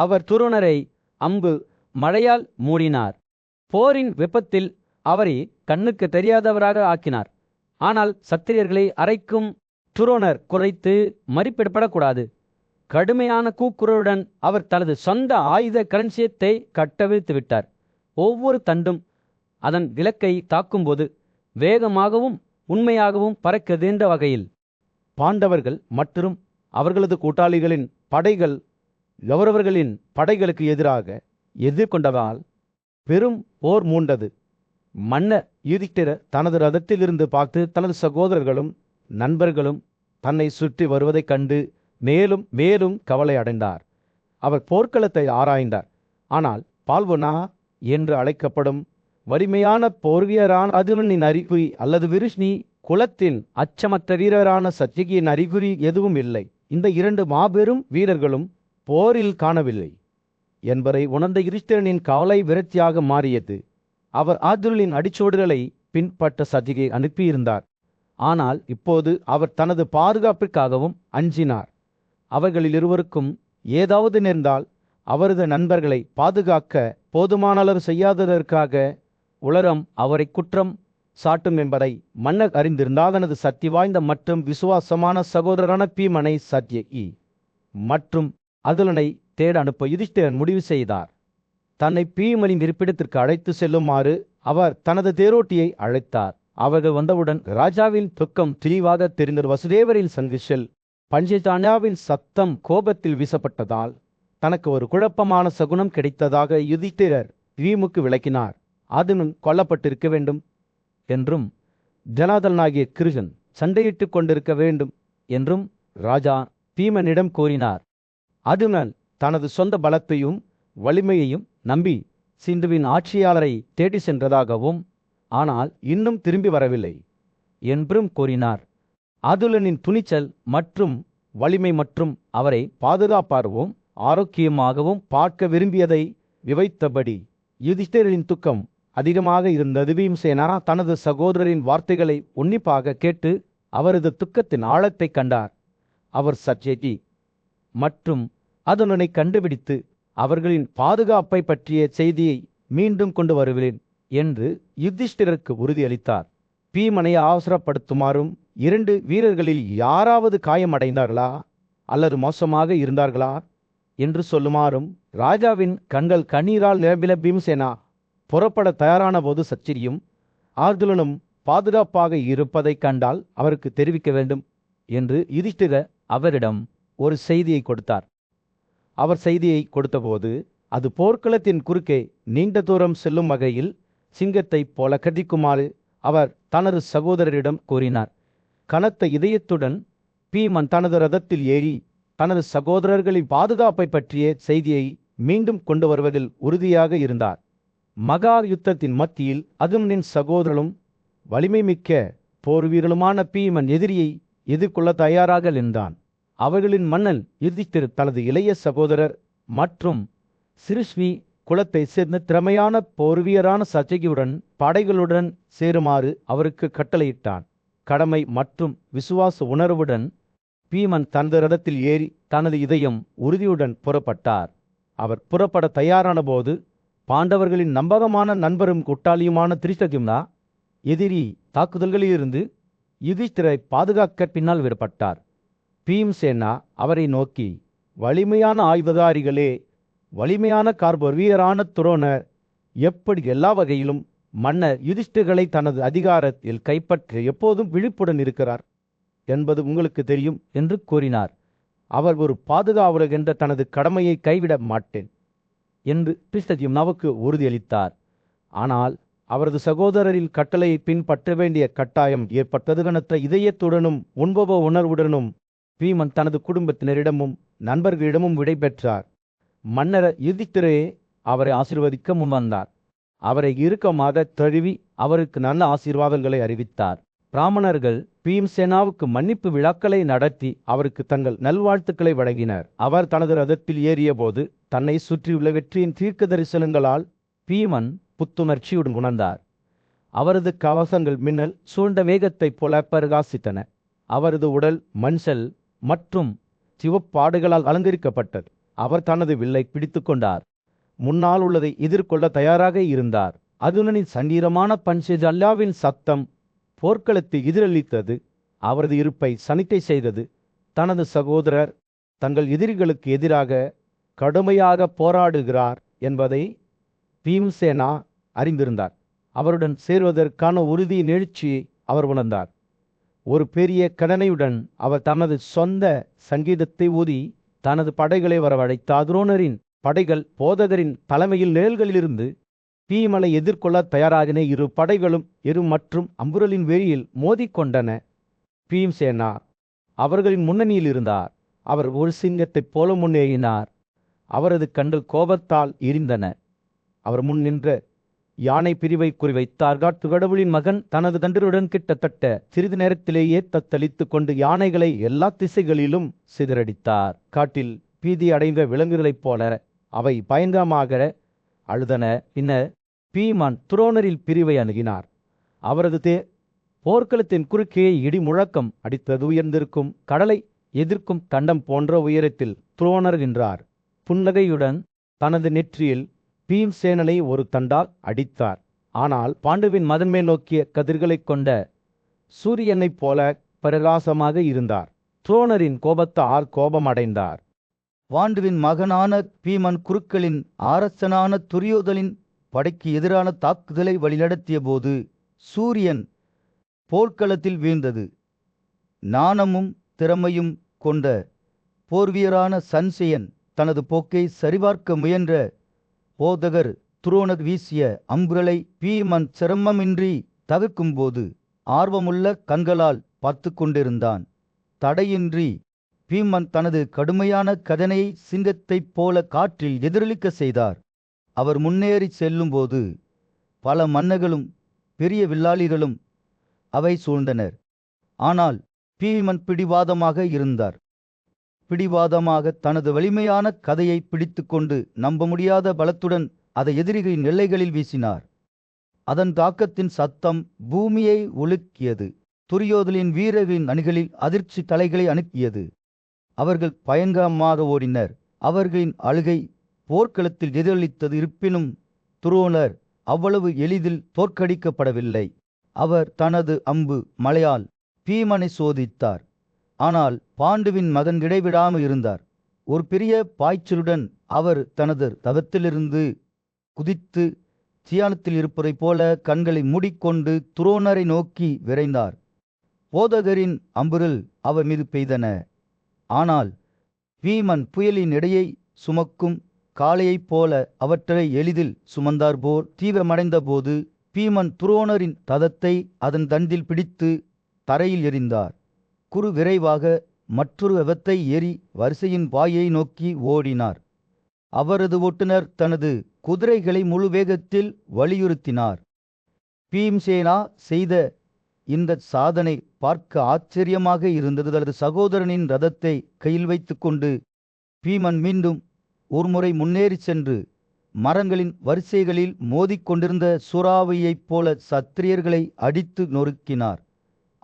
அவர் துரோணரை அம்பு மழையால் மூடினார். போரின் வெப்பத்தில் அவரை கண்ணுக்கு தெரியாதவராக ஆக்கினார். ஆனால் சத்திரியர்களை அரைக்கும் துரோணர் குறைத்து மதிப்பிடப்படக்கூடாது. கடுமையான கூக்குரலுடன் அவர் தனது சொந்த ஆயுத களஞ்சியத்தை கட்டவிழ்த்து விட்டார். ஒவ்வொரு தண்டும் அதன் இலக்கை தாக்கும்போது வேகமாகவும் உண்மையாகவும் பறக்கதென்ற வகையில் பாண்டவர்கள் மற்றும் அவர்களது கூட்டாளிகளின் படைகள் கௌரவர்களின் படைகளுக்கு எதிராக எதிர்கொண்டதால் பெரும் போர் மூண்டது. மன்னர் யுதிஷ்டிரர் தனது ரதத்திலிருந்து பார்த்து தனது சகோதரர்களும் நண்பர்களும் தன்னை சுற்றி வருவதைக் கண்டு மேலும் மேலும் கவலை அடைந்தார். அவர் போர்க்களத்தை ஆராய்ந்தார். ஆனால் பால்வனா என்று அழைக்கப்படும் வலிமையான போர்வீரரான அர்ஜுனனின் அறிகுறி அல்லது விருஷ்ணி குலத்தின் அச்சமற்ற வீரரான சத்யகியின் அறிகுறி எதுவும் இல்லை. இந்த 2 மாபெரும் வீரர்களும் போரில் காணவில்லை என்பதை உணர்ந்த யுதிஷ்டிரனின் கவலை விரக்தியாக மாறியது. அவர் அர்ஜுனனின் அடிச்சோடுகளை பின்பற்ற சத்யகியை அனுப்பியிருந்தார். ஆனால் இப்போது அவர் தனது பாதுகாப்பிற்காகவும் அஞ்சினார். அவர்களில் இருவருக்கும் ஏதாவது நேர்ந்தால் அவரது நண்பர்களை பாதுகாக்க போதுமான அளவு செய்யாததற்காக உலகம் அவரை குற்றம் சாட்டும் என்பதை மன்னர் அறிந்திருந்தால் தனது சக்தி வாய்ந்த மற்றும் விசுவாசமான சகோதரரான பீமனை சத்யகி மற்றும் அர்ஜுனனை தேட அனுப்ப யுதிஷ்டிரன் முடிவு செய்தார். தன்னை பீமனின் இருப்பிடத்திற்கு அழைத்து செல்லுமாறு அவர் தனது தேரோட்டியை அழைத்தார். அவர்கள் வந்தவுடன் ராஜாவின் துக்கம் தெளிவாக தெரிந்த வசுதேவரின் சங்கிஷல் பஞ்சஜானாவின் சத்தம் கோபத்தில் வீசப்பட்டதால் தனக்கு ஒரு குழப்பமான சகுனம் கிடைத்ததாக யுதிஷ்டிரர் பீமுக்கு விளக்கினார். அர்ஜுனன் கொல்லப்பட்டிருக்க வேண்டும் என்றும் ஜனாதலனாகிய கிருஷ்ணன் சண்டையிட்டு கொண்டிருக்க வேண்டும் என்றும் ராஜா பீமனிடம் கூறினார். அர்ஜுனன் தனது சொந்த பலத்தையும் வலிமையையும் நம்பி சிந்துவின் ஆட்சியாளரை தேடி சென்றதாகவும் ஆனால் இன்னும் திரும்பி வரவில்லை என்றும் கூறினார். அர்ஜுனனின் துணிச்சல் மற்றும் வலிமை மற்றும் அவரை பாதுகாப்பாகவும் ஆரோக்கியமாகவும் பார்க்க விரும்பியதை விவைத்தபடி யுதிஷ்டிரரின் துக்கம் அதிகமாக இருந்தது. பீமசேனா தனது சகோதரரின் வார்த்தைகளை உன்னிப்பாக கேட்டு அவரது துக்கத்தின் ஆழத்தை கண்டார். அவர் சத்யகி மற்றும் அர்ஜுனனை கண்டுபிடித்து அவர்களின் பாதுகாப்பை பற்றிய செய்தியை மீண்டும் கொண்டு வருவேன் என்று யுதிஷ்டிரருக்கு உறுதியளித்தார். பீமனை அவசரப்படுத்துமாறும் 2 வீரர்களில் யாராவது காயமடைந்தார்களா அல்லது மோசமாக இருந்தார்களா என்று சொல்லுமாறும் ராஜாவின் கண்கள் கண்ணீரால் நிரம்பின. பீமசேனா புறப்பட தயாரான போது சச்சிரியும் அர்ஜுனனும் பாதுகாப்பாக இருப்பதை கண்டால் அவருக்கு தெரிவிக்க வேண்டும் என்று யுதிஷ்டிரர் அவரிடம் ஒரு செய்தியை கொடுத்தார். அவர் செய்தியை கொடுத்தபோது அது போர்க்களத்தின் குறுக்கே நீண்ட தூரம் செல்லும் வகையில் சிங்கத்தைப் போல கதிக்குமாறு அவர் தனது சகோதரரிடம் கூறினார். கனத்த இதயத்துடன் பீமன் தனது ரதத்தில் ஏறி தனது சகோதரர்களின் பாதுகாப்பை பற்றிய செய்தியை மீண்டும் கொண்டு வருவதில் உறுதியாக இருந்தார். மகா யுத்தத்தின் மத்தியில் அர்ஜுனனின் சகோதரனும் வலிமை மிக்க போர் வீரனுமான பீமன் எதிரியை எதிர்கொள்ள தயாராக இருந்தான். அவர்களின் மன்னன் யுதிஷ்டிரர் தனது இளைய சகோதரர் மற்றும் சிருஷ்வி குலத்தை சேர்ந்த திறமையான போர்வீரரான சத்யகியுடன் படைகளுடன் சேருமாறு அவருக்கு கட்டளையிட்டான். கடமை மற்றும் விசுவாச உணர்வுடன் பீமன் தனது ரதத்தில் ஏறி தனது இதயம் உறுதியுடன் புறப்பட்டார். அவர் புறப்பட தயாரான போது பாண்டவர்களின் நம்பகமான நண்பரும் கூட்டாளியுமான திருஷ்டத்யும்னா எதிரி தாக்குதல்களிலிருந்து யுதிஷ்டிரரை பாதுகாக்க பின்னால் விடப்பட்டார். பீம்சேனா அவரை நோக்கி, வலிமையான ஆயுததாரிகளே, வலிமையான கார்போர் வீரரான துரோணர் எப்படி எல்லா வகையிலும் மன்னர் யுதிஷ்டிரரை தனது அதிகாரத்தில் கைப்பற்ற எப்போதும் விழிப்புடன் இருக்கிறார் என்பது உங்களுக்கு தெரியும் என்று கூறினார். அவர் ஒரு பாதுகாவலர் என்ற தனது கடமையை கைவிட மாட்டேன் என்று திருஷ்டத்யும்னாவுக்கு உறுதியளித்தார். ஆனால் அவரது சகோதரரின் கட்டளையை பின்பற்ற வேண்டிய கட்டாயம் ஏற்பட்டது. கனத்த இதயத்துடனும் உண்பவ உணர்வுடனும் பீமன் தனது குடும்பத்தினரிடமும் நண்பர்களிடமும் விடைபெற்றார். மன்னர் யுதிஷ்டிரரே அவரை ஆசீர்வதிக்க முன்வந்தார். அவரை இறுக்கமாக தழுவி அவருக்கு நல்ல ஆசீர்வாதங்களை அறிவித்தார். பிராமணர்கள் பீம்சேனாவுக்கு மன்னிப்பு விழாக்களை நடத்தி அவருக்கு தங்கள் நல்வாழ்த்துக்களை வழங்கினர். அவர் தனது ரதத்தில் ஏறிய போது தன்னை சுற்றியுள்ள வெற்றியின் தீர்க்க தரிசனங்களால் பீமன் புத்துணர்ச்சியுடன் உணர்ந்தார். அவரது கவசங்கள் மின்னல் சூழ்ந்த வேகத்தைப் போல பிரகாசித்தன. அவரது உடல் மஞ்சள் மற்றும் சிவப்பாடுகளால் அலங்கரிக்கப்பட்டது. அவர் தனது வில்லை பிடித்து கொண்டார். முன்னால் உள்ளதை எதிர்கொள்ள தயாராக இருந்தார். அர்ஜுனனின் சங்கீரமான பன்சேஜ் அல்லாவின் சத்தம் போர்க்களத்தில் எதிரொலித்தது. அவரது இருப்பை சமிக்கை செய்தது. தனது சகோதரர் தங்கள் எதிரிகளுக்கு எதிராக கடுமையாக போராடுகிறார் என்பதை பீம்சேனா அறிந்திருந்தார். அவருடன் சேர்வதற்கான உறுதி எழுச்சியை அவர் உணர்ந்தார். ஒரு பெரிய கடனையுடன் அவர் தனது சொந்த சங்கீதத்தை ஊதி தனது படைகளை வரவழைத்த துரோணரின் படைகள் போதகரின் தலைமையில் நிழல்களிலிருந்து பீமலை எதிர்கொள்ள தயாராகின. இரு படைகளும் மற்றும் அம்புரலின் வெளியில் மோதிக்கொண்டன. பீம்சேனா அவர்களின் முன்னணியில் இருந்தார். அவர் ஒரு சிங்கத்தைப் போல முன்னேறினார். அவரது கண்கள் கோபத்தால் எரிந்தன. அவர் முன் நின்ற யானை பிரிவை குறிவைத்தார். காட்டு கடவுளின் மகன் தனது தண்டருடன் கிட்டத்தட்ட சிறிது நேரத்திலேயே தத்தளித்து கொண்டு யானைகளை எல்லா திசைகளிலும் சிதறடித்தார். காட்டில் பீதி அடைந்த விலங்குகளைப் போல அவை பயங்கரமாக அழுதன. பின்னர் பீமன் துரோணரில் பிரிவை அணுகினார். அவரது போர்க்களத்தின் குறுக்கே இடி முழக்கம் அடித்தது. உயர்ந்திருக்கும் கடலை எதிர்க்கும் கண்டம் போன்ற உயரத்தில் துரோணர் நின்றார். புன்னகையுடன் தனது நெற்றியில் பீம்சேனனை ஒரு தண்டால் அடித்தார். ஆனால் பாண்டுவின் மதன்மேல் நோக்கிய கதிர்களைக் கொண்ட சூரியனைப் போல பிரகாசமாக இருந்தார். துரோணரின் கோபத்தால் கோபமடைந்தார். பாண்டுவின் மகனான பீமன் குருக்களின் அரசனான துரியோதனின் படைக்கு எதிரான தாக்குதலை வழிநடத்திய போது சூரியன் போர்க்களத்தில் வீழ்ந்தது. நாணமும் திறமையும் கொண்ட போர்வீரரான சன்செயன் தனது போக்கை சரிபார்க்க முயன்ற போதகர் துரோணர் வீசிய அம்புகளை பீமன் சிரமமின்றி தவிர்க்கும்போது ஆர்வமுள்ள கண்களால் பார்த்து கொண்டிருந்தான். தடையின்றி பீமன் தனது கடுமையான கதனையை சிங்கத்தைப் போல காற்றில் எதிரொலிக்க செய்தார். அவர் முன்னேறி செல்லும்போது பல மன்னர்களும் பெரிய வில்லாளிகளும் அவை சூழ்ந்தனர். ஆனால் பீமன் பிடிவாதமாக இருந்தார். பிடிவாதமாக தனது வலிமையான கதையை பிடித்து கொண்டு நம்ப முடியாத பலத்துடன் அதை எதிரிகளின் எல்லைகளில் வீசினார். அதன் தாக்கத்தின் சத்தம் பூமியை உலுக்கியது. துரியோதனின் வீரர்களின் அணிகளில் அதிர்ச்சி தலைகளை அனுப்பியது. அவர்கள் பயங்கரமாக ஓடினர். அவர்களின் அழுகை போர்க்களத்தில் எதிரொலித்தது. இருப்பினும் துரோணர் அவ்வளவு எளிதில் தோற்கடிக்கப்படவில்லை. அவர் தனது அம்பு மலையால் பீமனை சோதித்தார். ஆனால் பாண்டுவின் மகன் இடைவிடாமல் இருந்தார். ஒரு பெரிய பாய்ச்சலுடன் அவர் தனது தவத்திலிருந்து குதித்து சியானத்தில் இருப்பதைப் போல கண்களை மூடிக்கொண்டு துரோணரை நோக்கி விரைந்தார். போதகரின் அம்புகள் அவர் மீது பெய்தன. ஆனால் பீமன் புயலின் இடையை சுமக்கும் காளையைப் போல அவற்றை எளிதில் சுமந்தார் போல் தீவிரமடைந்த போது பீமன் துரோணரின் ததத்தை அதன் தண்டில் பிடித்து தரையில் எறிந்தார். குரு விரைவாக மற்றொரு வெவத்தை ஏறி வரிசையின் வாயை நோக்கி ஓடினார். அவரது ஓட்டுநர் தனது குதிரைகளை முழு வேகத்தில் வலியுறுத்தினார். பீம்சேனா செய்த இந்த சாதனை பார்க்க ஆச்சரியமாக இருந்தது. தனது சகோதரனின் ரதத்தை கையில் வைத்து கொண்டு பீமன் மீண்டும் ஒருமுறை முன்னேறி சென்று மரங்களின் வரிசைகளில் மோதிக்கொண்டிருந்த சூறாவளியைப் போல சத்திரியர்களை அடித்து நொறுக்கினார்.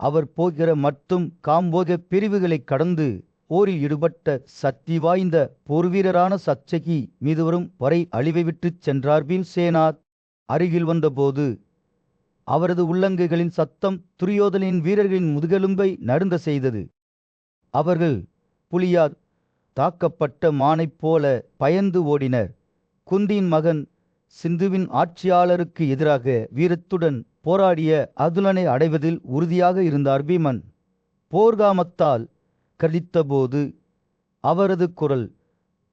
அவர் போகிற மட்டும் காம்போக பிரிவுகளை கடந்து போரில் ஈடுபட்ட சக்தி வாய்ந்த போர்வீரரான சத்சகி மீது வரும் வரை அழிவை விட்டுச் சென்றார். பீம்சேனா அருகில் வந்தபோது அவரது உள்ளங்கைகளின் சத்தம் துரியோதனின் வீரர்களின் முதுகெலும்பை நடுங்க செய்தது. அவர்கள் புலியால் தாக்கப்பட்ட மானைப் போல பயந்து ஓடினர். குந்தியின் மகன் சிந்துவின் ஆட்சியாளருக்கு எதிராக வீரத்துடன் போராடிய அர்ஜுனனை அடைவதில் உறுதியாக இருந்தார். பீமன் போர்க்காமத்தால் கர்ஜித்தபோது அவரது குரல்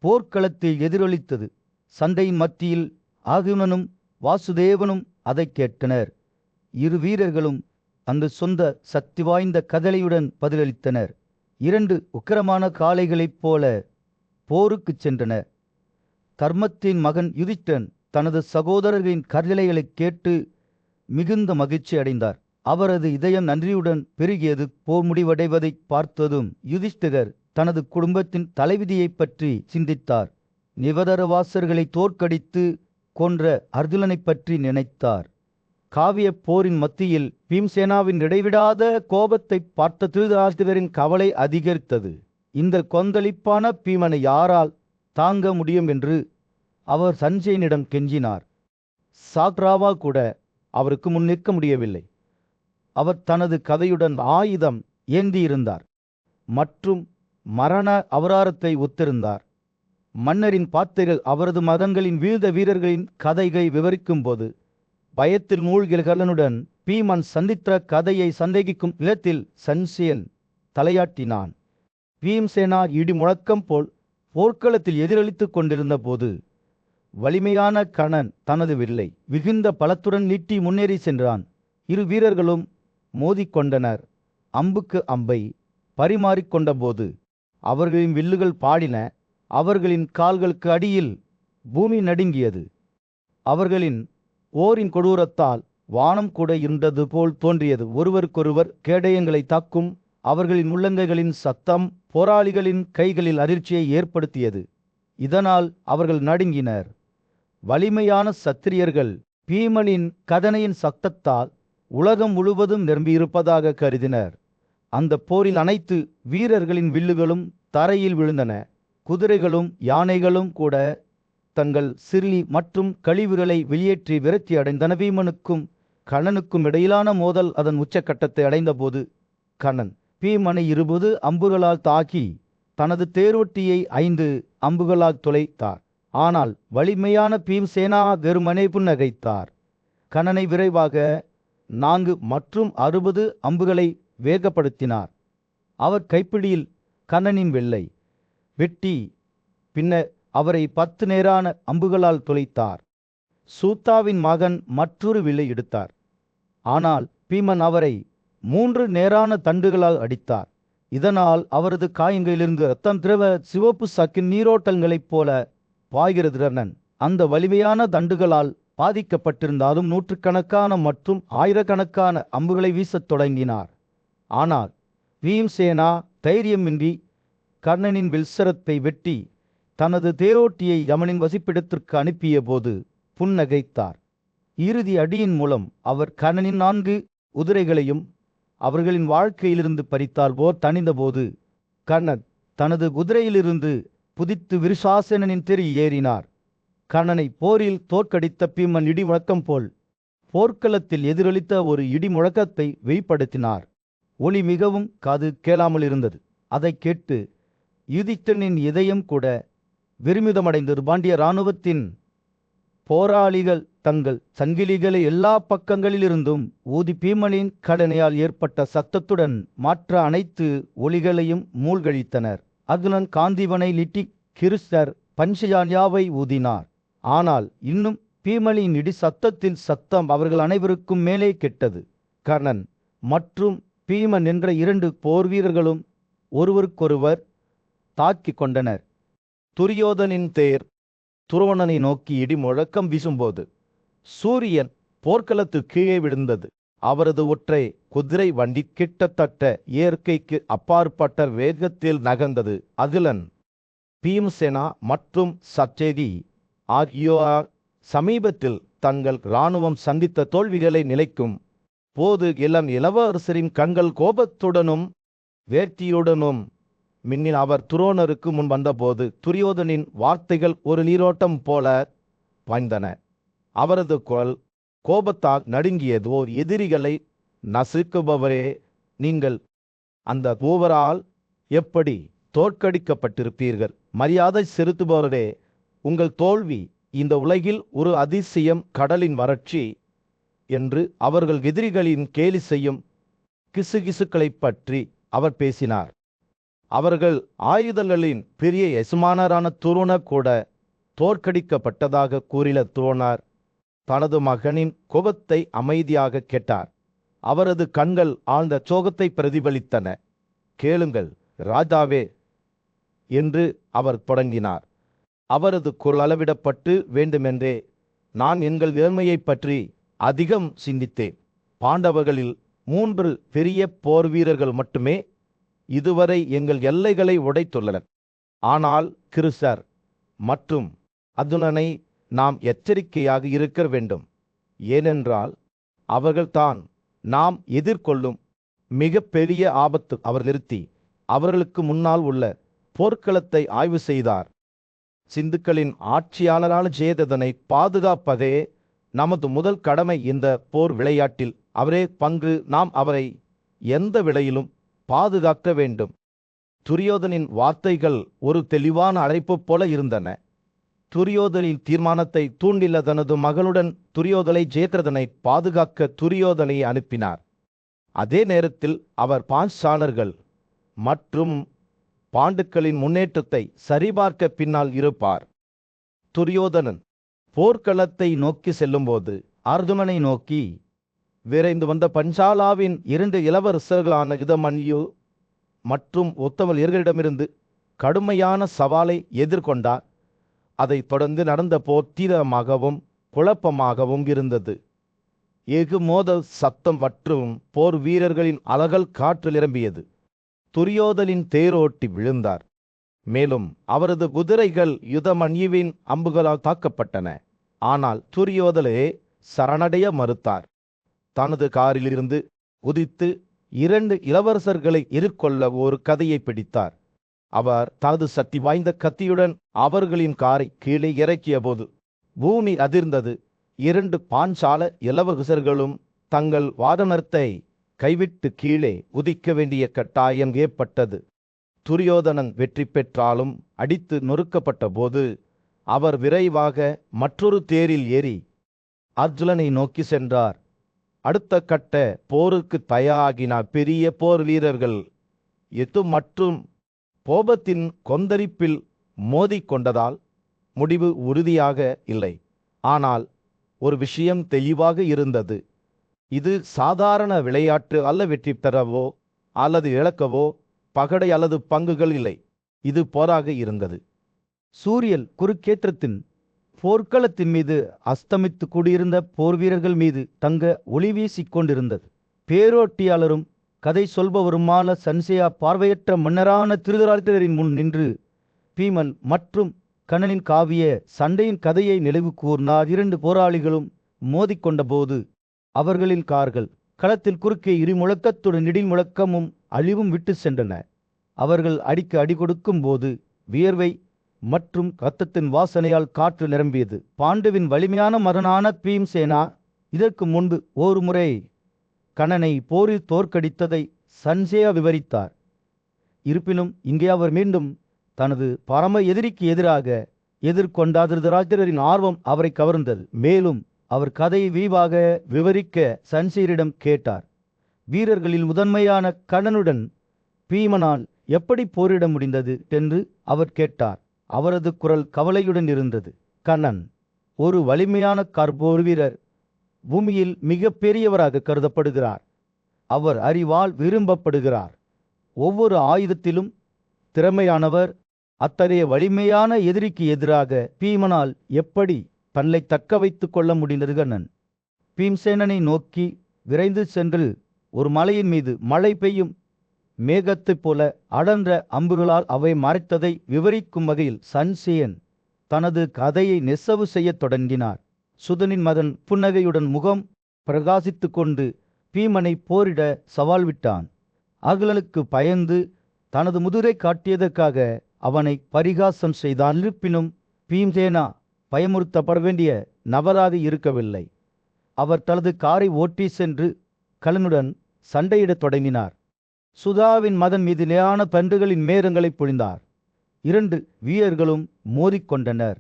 போர்க்களத்தில் எதிரொலித்தது. சண்டையின் மத்தியில் அர்ஜுனனும் வாசுதேவனும் அதை கேட்டனர். இரு வீரர்களும் அந்த சொந்த சக்தி வாய்ந்த கதலையுடன் பதிலளித்தனர். இரண்டு உக்கிரமான காளைகளைப் போல போருக்குச் சென்றனர். தர்மத்தின் மகன் யுதிஷ்டன் தனது சகோதரர்களின் கட்டளைகளை கேட்டு மிகுந்த மகிழ்ச்சி அடைந்தார். அவரது இதயம் நன்றியுடன் பெருகியது. போர் முடிவடைவதை பார்த்ததும் யுதிஷ்டிரர் தனது குடும்பத்தின் தலைவிதியைப் பற்றி சிந்தித்தார். நிவதரவாசர்களை தோற்கடித்து கொன்ற அர்ஜுனனை பற்றி நினைத்தார். காவிய போரின் மத்தியில் பீம்சேனாவின் இடைவிடாத கோபத்தை பார்த்த திருதராஷ்டிரரின் கவலை அதிகரித்தது. இந்த கொந்தளிப்பான பீமனை யாரால் தாங்க முடியும் என்று அவர் சஞ்சயனிடம் கெஞ்சினார். சாக்ராவா கூட அவருக்கு முன் நிற்க முடியவில்லை. அவர் தனது கதையுடன் ஆயுதம் ஏந்தியிருந்தார் மற்றும் மரண அபராதத்தை ஒத்திருந்தார். மன்னரின் பாத்தைகள் அவரது மதங்களின் வீழ்ந்த வீரர்களின் கதைகளை விவரிக்கும்போது பயத்தில் மூழ்கிய கலனுடன் பீமன் சந்தித்த கதையை சந்தேகிக்கும் விதத்தில் சஞ்சயன் தலையாட்டினான். பீம்சேனா இடி முழக்கம் போல் போர்க்களத்தில் எதிரொலித்துக் கொண்டிருந்த போது வலிமையான கணன் தனது வில்லை மிகுந்த பலத்துடன் நீட்டி முன்னேறி சென்றான். இரு வீரர்களும் மோதிக்கொண்டனர். அம்புக்கு அம்பை பரிமாறிக்கொண்ட போது அவர்களின் வில்லுகள் பாடின. அவர்களின் கால்களுக்கு அடியில் பூமி நடுங்கியது. அவர்களின் ஓரின் கொடூரத்தால் வானம் கூட இருந்தது போல் தோன்றியது. ஒருவருக்கொருவர் கேடயங்களை தாக்கும் அவர்களின் உள்ளங்கைகளின் சத்தம் போராளிகளின் கைகளில் அதிர்ச்சியை ஏற்படுத்தியது. இதனால் அவர்கள் நடுங்கினர். வலிமையான சத்திரியர்கள் பீமனின் கதனையின் சத்தத்தால் உலகம் முழுவதும் நிரம்பியிருப்பதாக கருதினர். அந்த போரில் அனைத்து வீரர்களின் வில்லுகளும் தரையில் விழுந்தன. குதிரைகளும் யானைகளும் கூட தங்கள் சிறுலி மற்றும் கழிவுகளை வெளியேற்றி விரக்தி அடைந்தன. பீமனுக்கும் கணனுக்கும் இடையிலான மோதல் அதன் உச்சக்கட்டத்தை அடைந்தபோது கணன் பீமனை 20 அம்புகளால் தாக்கி தனது தேரோட்டியை 5 அம்புகளால் துளைத்தார். ஆனால் வலிமையான பீம்சேனா வெறுமனே புன்னகைத்தார். கணனை விரைவாக 4 மற்றும் 60 அம்புகளை வேகப்படுத்தினார். அவர் கைப்பிடியில் கணனின் வில்லை வெட்டி பின்னர் அவரை 10 நேரான அம்புகளால் துளைத்தார். சூத்தாவின் மகன் மற்றொரு வில்லை எடுத்தார். ஆனால் பீமன் அவரை 3 நேரான தண்டுகளால் அடித்தார். இதனால் அவரது காயங்களிலிருந்து இரத்தம் திரவ சிவப்பு சாக்கின் நீரோட்டங்களைப் போல பாய்கிறது. ரன்னன் அந்த வலிமையான தண்டுகளால் பாதிக்கப்பட்டிருந்தாலும் நூற்றுக்கணக்கான மற்றும் ஆயிரக்கணக்கான அம்புகளை வீசத் தொடங்கினார். ஆனால் பீம்சேனா தைரியமின்றி கர்ணனின் வில்சரத்தை வெட்டி தனது தேரோட்டியை யமனின் வசிப்பிடத்திற்கு அனுப்பிய போது புன்னகைத்தார். இறுதி அடியின் மூலம் அவர் கர்ணனின் 4 குதிரைகளையும் அவர்களின் வாழ்க்கையிலிருந்து பறித்தார். போர் தணிந்தபோது கர்ணன் தனது குதிரையிலிருந்து புதித்து விருஷாசனனின் தெரு ஏறினார். கர்ணனை போரில் தோற்கடித்த பீமன் இடி முழக்கம் போல் போர்க்களத்தில் எதிரொலித்த ஒரு இடி முழக்கத்தை வெளிப்படுத்தினார். ஒளி மிகவும் காது கேளாமல் இருந்தது. அதை கேட்டு யுதிஷ்டனின் இதயம் கூட விருமிதமடைந்தது. பாண்டிய இராணுவத்தின் போராளிகள் தங்கள் சங்கிலிகளை எல்லா பக்கங்களிலிருந்தும் ஊதி பீமனின் கடனையால் ஏற்பட்ட சத்தத்துடன் மற்ற அனைத்து ஒலிகளையும் மூழ்கடித்தனர். அர்ஜுனன் காந்திவனை லிட்டி கிருஷ்ணர் பஞ்சயான்யாவை ஊதினார். ஆனால் இன்னும் பீமனின் இடி சத்தத்தின் சத்தம் அவர்கள் அனைவருக்கும் மேலே கெட்டது. கர்ணன் மற்றும் பீமன் என்ற 2 போர் வீரர்களும் ஒருவருக்கொருவர் தாக்கிக் கொண்டனர். துரியோதனின் தேர் துரோணனை நோக்கி இடி முழக்கம் வீசும்போது சூரியன் போர்க்களத்து கீழே விழுந்தது. அவரது ஒற்றை குதிரை வண்டி கிட்டத்தட்ட இயற்கைக்கு அப்பாற்பட்ட வேகத்தில் நகர்ந்தது. அகிலன், பீம்சேனா மற்றும் சச்சேதி ஆகியோர் சமீபத்தில் தங்கள் இராணுவம் சந்தித்த தோல்விகளை நிலைக்கும் போது இளவரசரின் கண்கள் கோபத்துடனும் வேட்கையுடனும் மின்னில் அவர் துரோணருக்கு முன் வந்தபோது துரியோதனின் வார்த்தைகள் ஒரு நீரோட்டம் போல பாய்ந்தன. அவரது குரல் கோபத்தால் நடுங்கியது. ஓர் எதிரிகளை நசுக்குபவரே, நீங்கள் அந்த மூவரால் எப்படி தோற்கடிக்கப்பட்டிருப்பீர்கள்? மரியாதை செலுத்துபவரே, உங்கள் தோல்வி இந்த உலகில் ஒரு அதிசயம், கடலின் வறட்சி என்று அவர்கள் எதிரிகளின் கேலி செய்யும் கிசுகிசுக்களைப் பற்றி அவர் பேசினார். அவர்கள் ஆயுதங்களின் பெரிய எஜமானரான துரோணர் கூட தோற்கடிக்கப்பட்டதாக கூறிய துரோணர் தனது மகனின் கோபத்தை அமைதியாக கேட்டார். அவரது கண்கள் ஆழ்ந்த சோகத்தை பிரதிபலித்தன. கேளுங்கள் ராஜாவே என்று அவர் தொடங்கினார். அவரது குரல் அளவிடப்பட்டு வேண்டுமென்றே நான் எங்கள் நேர்மையை பற்றி அதிகம் சிந்தித்தேன். பாண்டவர்களில் 3 பெரிய போர் வீரர்கள் மட்டுமே இதுவரை எங்கள் எல்லைகளை உடைத்துள்ளனர். ஆனால் கிருஷ்ணர் மற்றும் அர்ஜுனனை நாம் எச்சரிக்கையாக இருக்க வேண்டும். ஏனென்றால் அவர்கள்தான் நாம் எதிர்கொள்ளும் மிக பெரிய ஆபத்து. அவர் நிறுத்தி அவர்களுக்கு முன்னால் உள்ள போர்க்களத்தை ஆய்வு செய்தார். சிந்துக்களின் ஆட்சியாளரான ஜெயததனை பாதுகாப்பதே நமது முதல் கடமை. இந்த போர் விளையாட்டில் அவரே பங்கு. நாம் அவரை எந்த விலையிலும் பாதுகாக்க வேண்டும். துரியோதனின் வார்த்தைகள் ஒரு தெளிவான அழைப்பு போல இருந்தன. துரியோதனின் தீர்மானத்தை தூண்டில தனது மகனுடன் துரியோதனை ஜெயத்ரதனை பாதுகாக்க துரியோதனை அனுப்பினார். அதே நேரத்தில் அவர் பாஞ்சாலர்கள் மற்றும் பாண்டுக்களின் முன்னேற்றத்தை சரிபார்க்க பின்னால் இருப்பார். துரியோதனன் போர்க்களத்தை நோக்கி செல்லும்போது அர்ஜுனனை நோக்கி விரைந்து வந்த பஞ்சாலாவின் 2 இளவரசர்களான யுதமன்யு மற்றும் உத்தமலியர்களிடமிருந்து கடுமையான சவாலை எதிர்கொண்டார். அதைத் தொடர்ந்து நடந்த போர் தீவிரமாகவும் குழப்பமாகவும் இருந்தது. எஃகு மோதல் சத்தம் மற்றும் போர் வீரர்களின் அலகல் காற்று நிரம்பியது. துரியோதனின் தேரோட்டி விழுந்தார். மேலும் அவரது குதிரைகள் யுதமன்யுவின் அம்புகளால் தாக்கப்பட்டன. ஆனால் துரியோதனே சரணடைய மறுத்தார். தனது காரிலிருந்து குதித்து 2 இளவரசர்களை எதிர்கொள்ள ஒரு கதையை பிடித்தார். அவர் தனது சக்தி வாய்ந்த கத்தியுடன் அவர்களின் காரை கீழே இறக்கிய போது பூமி அதிர்ந்தது. 2 பாஞ்சால இளவரசர்களும் தங்கள் வாதனத்தை கைவிட்டு கீழே குதிக்க வேண்டிய கட்டாயம் ஏற்பட்டது. துரியோதனன் வெற்றி பெற்றாலும் அடித்து நொறுக்கப்பட்ட போது அவர் விரைவாக மற்றொரு தேரில் ஏறி அர்ஜுனனை நோக்கி சென்றார். அடுத்த கட்ட போருக்கு தயாராகினார். பெரிய போர் வீரர்கள் எது மற்றும் கோபத்தின் கொந்தளிப்பில் மோதிக்கொண்டதால் முடிவு உறுதியாக இல்லை. ஆனால் ஒரு விஷயம் தெளிவாக இருந்தது. இது சாதாரண விளையாட்டு அல்ல. வெற்றி பெறவோ அல்லது இழக்கவோ பகடை அல்லது பங்குகள் இல்லை. இது போராக இருந்தது. சூரியன் குருக்கேத்திரத்தின் போர்க்களத்தின் மீது அஸ்தமித்து கூடியிருந்த போர் வீரர்கள் மீது தங்க ஒளி வீசிக் கொண்டிருந்தது. பேரோட்டியாளரும் கதை சொல்பவருமான சஞ்சயா பார்வையற்ற மன்னரான திருதராஷ்டிரரின் முன் நின்று பீமன் மற்றும் கண்ணனின் காவிய சண்டையின் கதையை நினைவு கூர்ந்தார். 2 போராளிகளும் மோதிக்கொண்ட போது அவர்களின் கார்கள் களத்தில் குறுக்கே இடிமுழக்கத்துடன் இடிமுழக்கமும் அழிவும் விட்டு சென்றன. அவர்கள் அடிக்க அடி கொடுக்கும் போது வியர்வை மற்றும் இரத்தத்தின் வாசனையால் காற்று நிரம்பியது. பாண்டுவின் வலிமையான மகனான பீம்சேனா இதற்கு முன்பு ஒரு முறை கண்ணனை போரில் தோற்கடித்ததை சஞ்சயா விவரித்தார். இருப்பினும் இங்கே அவர் மீண்டும் தனது பரம எதிரிக்கு எதிராக எதிர்கொண்ட திருதராஷ்டிரரின் ஆர்வம் அவரை கவர்ந்தது. மேலும் அவர் கதையை விரிவாக விவரிக்க சஞ்சயரிடம் கேட்டார். வீரர்களில் முதன்மையான கண்ணனுடன் பீமனால் எப்படி போரிட முடிந்தது என்று அவர் கேட்டார். அவரது குரல் கவலையுடன் இருந்தது. கண்ணன் ஒரு வலிமையான போர் வீரர். பூமியில் மிக பெரியவராக கருதப்படுகிறார். அவர் அறிவால் விரும்பப்படுகிறார். ஒவ்வொரு ஆயுதத்திலும் திறமையானவர். அத்தகைய வலிமையான எதிரிக்கு எதிராக பீமனால் எப்படி தன்னை தக்க வைத்துக் கொள்ள முடிந்தது? கண்ணன் பீம்சேனனை நோக்கி விரைந்து சென்று ஒரு மலையின் மீது மழை பெய்யும் மேகத்தைப் போல அடர்ந்த அம்புகளால் அவை மறைத்ததை விவரிக்கும் வகையில் சஞ்சயன் தனது கதையை நெசவு செய்யத் தொடங்கினார். சுதனின் மகன் புன்னகையுடன் முகம் பிரகாசித்து கொண்டு பீமனை போரிட சவால் விட்டான். அகலனுக்கு பயந்து தனது முதுரை காட்டியதற்காக அவனை பரிகாசம் செய்தான். இருப்பினும் பீம்சேனா பயமுறுத்தப்பட வேண்டிய நபராக இருக்கவில்லை. அவர் தனது காரை ஓட்டி சென்று கலனுடன் சண்டையிடத் தொடங்கினார். சுதாவின் மதன் மீது நிலையான பன்றுகளின் மேகங்களை பொழிந்தார். 2 வீரர்களும் மோதிக்கொண்டனர்.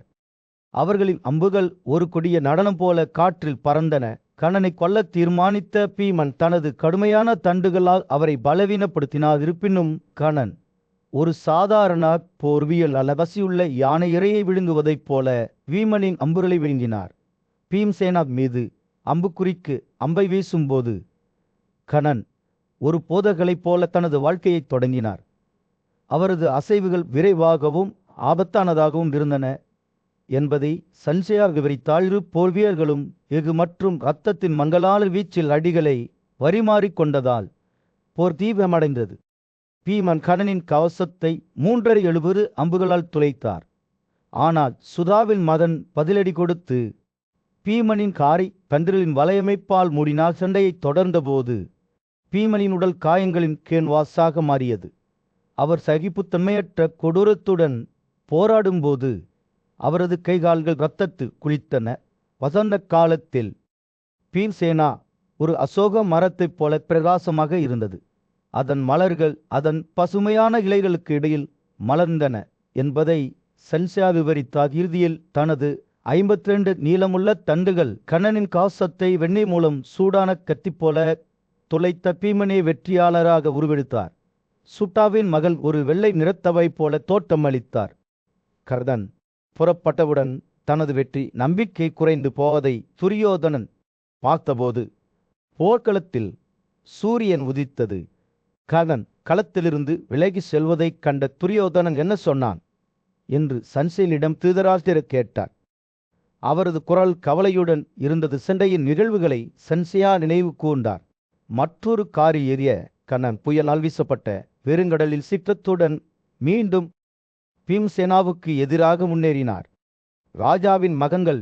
அவர்களின் அம்புகள் ஒரு கொடிய நடனம் போல காற்றில் பறந்தன. கண்ணனை கொல்ல தீர்மானித்த பீமன் தனது கடுமையான தண்டுகளால் அவரை பலவீனப்படுத்தினார். இருப்பினும் கண்ணன் ஒரு சாதாரண போர்வியல் அலவசியுள்ள யானை இரையை விழுங்குவதைப் போல வீமனின் அம்புகளை விழுங்கினார். பீம்சேனா மீது அம்புக்குறிக்கு அம்பை வீசும்போது கண்ணன் ஒரு போதகளைப் போல தனது வாழ்க்கையை தொடங்கினார். அவரது அசைவுகள் விரைவாகவும் ஆபத்தானதாகவும் இருந்தன என்பதை சஞ்சயா விவரித்தால் 2 போர்வீரர்களும் எஃகு மற்றும் இரத்தத்தின் மங்களான வீச்சில் அடிகளை பரிமாறிக்கொண்டதால் போர் தீவிரமடைந்தது. பீமன் கண்ணனின் கவசத்தை 370 அம்புகளால் துளைத்தார். ஆனால் சுதாவின் மதன் பதிலடி கொடுத்து பீமனின் காரை பன்றிகளின் வலையமைப்பால் மூடினார். சண்டையை தொடர்ந்தபோது பீமனின் உடல் காயங்களின் கேன்வாஸாக மாறியது. அவர் சகிப்புத்தன்மையற்ற கொடூரத்துடன் போராடும்போது அவரது கைகால்கள் இரத்தத்தில் குளித்தன. வசந்த காலத்தில் பீம்சேனா ஒரு அசோக மரத்தைப் போல பிரகாசமாக இருந்தது. அதன் மலர்கள் அதன் பசுமையான இலைகளுக்கு இடையில் மலர்ந்தன என்பதை சன்சியா விவரித்தார். இறுதியில் தனது 52 நீளமுள்ள தண்டுகள் கண்ணனின் காசத்தை வெண்ணெய் மூலம் சூடான கத்தி போல துளைத்த பீமனை வெற்றியாளராக உருவெடுத்தார். சுட்டாவின் மகள் ஒரு வெள்ளை நிறத்தவை போல தோற்றமளித்தார். கர்தன் புறப்பட்டவுடன் தனது வெற்றி நம்பிக்கை குறைந்து போவதை துரியோதனன் பார்த்தபோது போர்க்களத்தில் சூரியன் உதித்தது. கர்தன் களத்திலிருந்து விலகி செல்வதைக் கண்ட துரியோதனன் என்ன சொன்னான் என்று சன்சேனிடம் திருதராஷ்டிரர் கேட்டார். அவரது குரல் கவலையுடன் இருந்தது. சண்டையின் நிகழ்வுகளை சன்சியா நினைவு கூர்ந்தார். மற்றொரு காரி எறிய கண்ணன் புயலால் வீசப்பட்ட பெருங்கடலில் சிற்றத்துடன் மீண்டும் பீம்சேனாவுக்கு எதிராக முன்னேறினார். ராஜாவின் மகன்கள்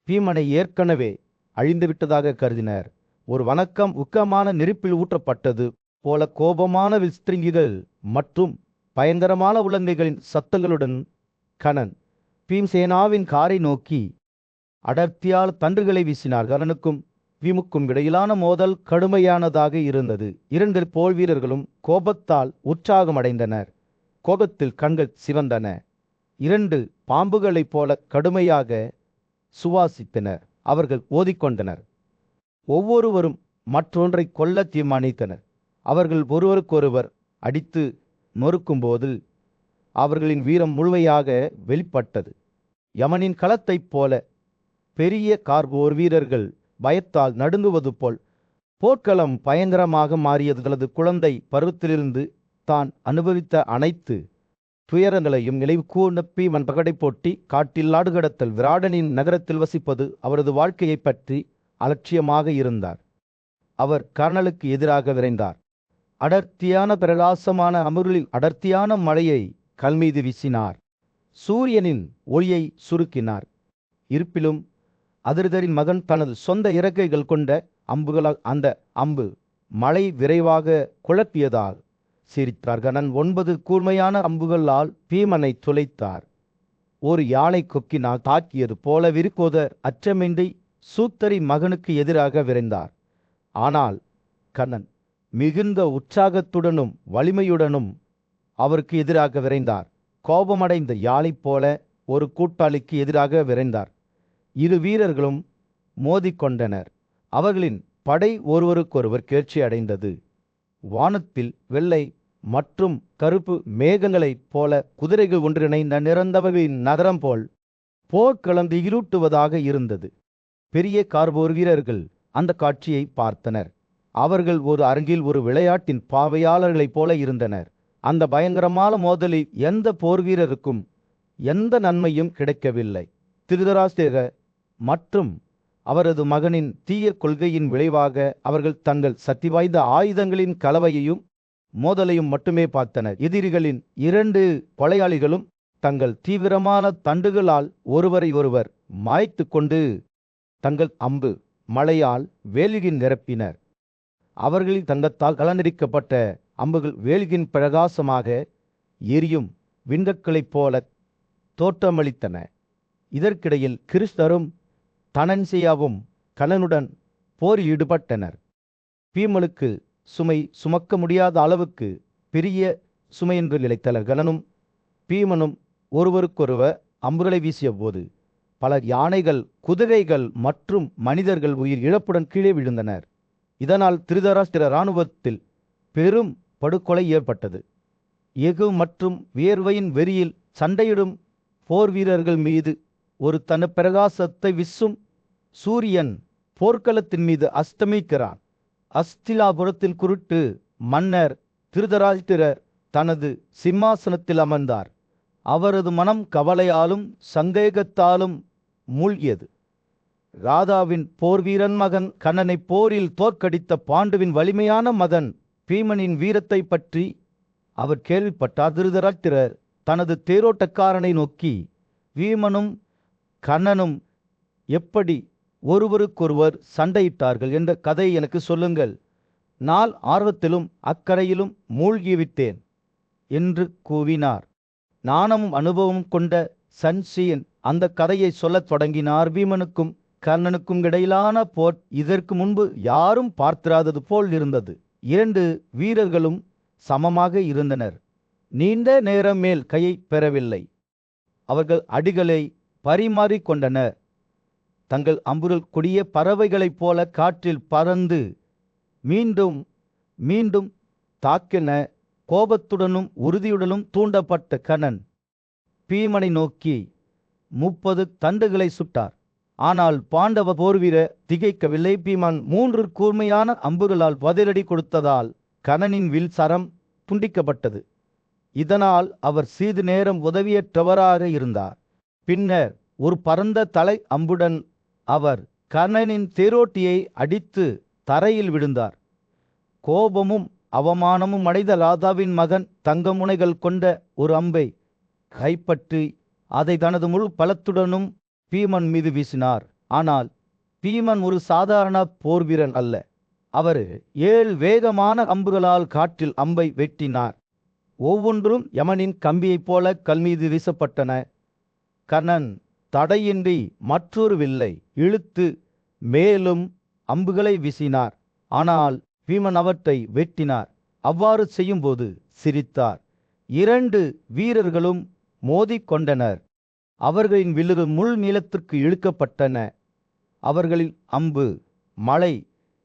பீமனை ஏற்கனவே அழிந்துவிட்டதாக கருதினர். ஒரு வணக்கம் உக்கமான நெருப்பில் ஊற்றப்பட்டது போல கோபமான விஸ்திரிங்கிகள் மற்றும் பயங்கரமான உலங்கைகளின் சத்தங்களுடன் கண்ணன் பீம்சேனாவின் காரை நோக்கி அடர்த்தியால் தண்டுகளை வீசினார். கர்ணனுக்கும் பீமுக்கும் இடையிலான மோதல் கடுமையானதாக இருந்தது. 2 போர் வீரர்களும் கோபத்தால் உற்சாகமடைந்தனர். கோபத்தில் கண்கள் சிவந்தன. 2 பாம்புகளைப் போல கடுமையாக சுவாசித்தனர். அவர்கள் ஓதிக்கொண்டனர். ஒவ்வொருவரும் மற்றொன்றை கொல்ல தீர்மானித்தனர். அவர்கள் ஒருவருக்கொருவர் அடித்து நொறுக்கும்போது அவர்களின் வீரம் முழுமையாக வெளிப்பட்டது. யமனின் களத்தைப் போல பெரிய கார்போர் வீரர்கள் பயத்தால் நடுங்குவது போல் போர்க்களம் பயங்கரமாக மாறியது. தனது குழந்தை பருவத்திலிருந்து தான் அனுபவித்த அனைத்து துயரங்களையும் நினைவு கூர்ந்த பீமன் பகடை போட்டி, காட்டில் நாடு கடத்தல், விராடனின் நகரத்தில் வசிப்பது அவரது வாழ்க்கையை பற்றி அலட்சியமாக இருந்தார். அவர் கர்ணனுக்கு எதிராக விரைந்தார். அடர்த்தியான பிரகாசமான அமுரில் அடர்த்தியான மழையை கல்மீது வீசினார். சூரியனின் ஒளியை சுருக்கினார். இருப்பிலும் அதிரதரின் மகன் தனது சொந்த இறக்கைகள் கொண்ட அம்புகளால் அந்த அம்பு மழை விரைவாக குழப்பியதால் சிரித்தார். கண்ணன் 9 கூர்மையான அம்புகளால் பீமனை துளைத்தார். ஒரு யானை கொக்கினால் தாக்கியது போல விருக்கோதர் அச்சமின்றி சூத்தரி மகனுக்கு எதிராக விரைந்தார். ஆனால் கண்ணன் மிகுந்த உற்சாகத்துடனும் வலிமையுடனும் அவருக்கு எதிராக விரைந்தார். கோபமடைந்த யாழை போல ஒரு கூட்டாளிக்கு எதிராக விரைந்தார். 2 வீரர்களும் மோதிக்கொண்டனர். அவர்களின் படை ஒருவருக்கொருவர் கிளர்ச்சி அடைந்தது. வானத்தில் வெள்ளை மற்றும் கருப்பு மேகங்களைப் போல குதிரைகள் ஒன்றிணைந்த நிறந்தவர்களின் நகரம் போல் போர்க்களம் இருட்டுவதாக இருந்தது. பெரிய கார்போர் வீரர்கள் அந்த காட்சியை பார்த்தனர். அவர்கள் ஒரு அரங்கில் ஒரு விளையாட்டின் பார்வையாளர்களைப் போல இருந்தனர். அந்த பயங்கரமான மோதலில் எந்த போர் வீரருக்கும் எந்த நன்மையும் கிடைக்கவில்லை. திருதராஷ்டிரர் மற்றும் அவரது மகனின் தீய கொள்கையின் விளைவாக அவர்கள் தங்கள் சக்தி வாய்ந்த ஆயுதங்களின் கலவையையும் மோதலையும் மட்டுமே பார்த்தனர். எதிரிகளின் 2 கொலையாளிகளும் தங்கள் தீவிரமான தண்டுகளால் ஒருவரை ஒருவர் மாய்த்து கொண்டு தங்கள் அம்பு மழையால் வேலிகின் நிரப்பினர். அவர்களின் தங்கத்தால் கலந்தரிக்கப்பட்ட அம்புகள் வேலிகின் பிரகாசமாக எரியும் விண்கற்களைப் போல தோற்றமளித்தன. இதற்கிடையில் கிருஷ்ணரும் தனன்சியாவும் கண்ணனுடன் போரில் ஈடுபட்டனர். பீமனுக்கு சுமை சுமக்க முடியாத அளவுக்கு பெரிய சுமை என்று நிலைத்தனர். கண்ணனும் பீமனும் ஒருவருக்கொருவர் அம்புகளை வீசிய போது பல யானைகள், குதிரைகள் மற்றும் மனிதர்கள் உயிர் இழப்புடன் கீழே விழுந்தனர். இதனால் திருதராஷ்டிர இராணுவத்தில் பெரும் படுகொலை ஏற்பட்டது. எஃகு மற்றும் வியர்வையின் வெறியில் சண்டையிடும் போர் வீரர்கள் மீது ஒரு தன பிரகாசத்தை வீசும் சூரியன் போர்க்களத்தின் மீது அஸ்தமிக்கிறான். அஸ்திலாபுரத்தில் குருட்டு மன்னர் திருதராஷ்டிரர் தனது சிம்மாசனத்தில் அமர்ந்தார். அவரது மனம் கவலையாலும் சந்தேகத்தாலும் மூழ்கியது. ராதாவின் போர் வீரன் மகன் கண்ணனை போரில் தோற்கடித்த பாண்டுவின் வலிமையான மகன் பீமனின் வீரத்தை பற்றி அவர் கேள்விப்பட்டார். திருதராஷ்டிரர் தனது தேரோட்டக்காரனை நோக்கி, பீமனும் கண்ணனும் எப்படி ஒருவருக்கொருவர் சண்டையிட்டார்கள் என்ற கதை எனக்கு சொல்லுங்கள். நான் ஆர்வத்திலும் அக்கறையிலும் மூழ்கிவிட்டேன் என்று கூவினார். நாணமும் அனுபவமும் கொண்ட சன்சியன் அந்த கதையை சொல்லத் தொடங்கினார். பீமனுக்கும் கர்ணனுக்கும் இடையிலான போர் இதற்கு முன்பு யாரும் பார்த்திராதது போல் இருந்தது. 2 வீரர்களும் சமமாக இருந்தனர். நீண்ட நேரம் மேல் கையை பெறவில்லை. அவர்கள் அடிகளை பரிமாறிக்கொண்டனர். தங்கள் அம்புகள் கொடிய பறவைகளைப் போல காற்றில் பறந்து மீண்டும் மீண்டும் தாக்கின. கோபத்துடனும் உறுதியுடனும் தூண்டப்பட்ட கர்ணன் பீமனை நோக்கி 30 தண்டுகளை சுட்டார். ஆனால் பாண்டவ போர்வீரர் திகைக்கவில்லை. பீமன் 3 கூர்மையான அம்புகளால் பதிலடி கொடுத்ததால் கர்ணனின் வில் சரம் துண்டிக்கப்பட்டது. இதனால் அவர் சிறிது நேரம் உதவியற்றவராக இருந்தார். பின்னர் ஒரு பரந்த தலை அம்புடன் அவர் கர்ணனின் தேரோட்டியை அடித்து தரையில் விழுந்தார். கோபமும் அவமானமும் அடைந்த ராதாவின் மகன் தங்க முனைகள் கொண்ட ஒரு அம்பை கைப்பற்றி அதை தனது முழு பலத்துடனும் பீமன் மீது வீசினார். ஆனால் பீமன் ஒரு சாதாரண போர்வீரன் அல்ல. அவர் 7 வேகமான அம்புகளால் காற்றில் அம்பை வெட்டினார். ஒவ்வொன்றும் யமனின் கம்பியைப் போல கல்மீது வீசப்பட்டன. கர்ணன் தடையின்றி மற்றொரு வில்லை இழுத்து மேலும் அம்புகளை வீசினார். ஆனால் பீமன் அவற்றை வெட்டினார். அவ்வாறு செய்யும்போது சிரித்தார். 2 வீரர்களும் மோதிக்கொண்டனர். அவர்களின் வில்லுகள் முள் நீளத்திற்கு இழுக்கப்பட்டன. அவர்களின் அம்பு மழை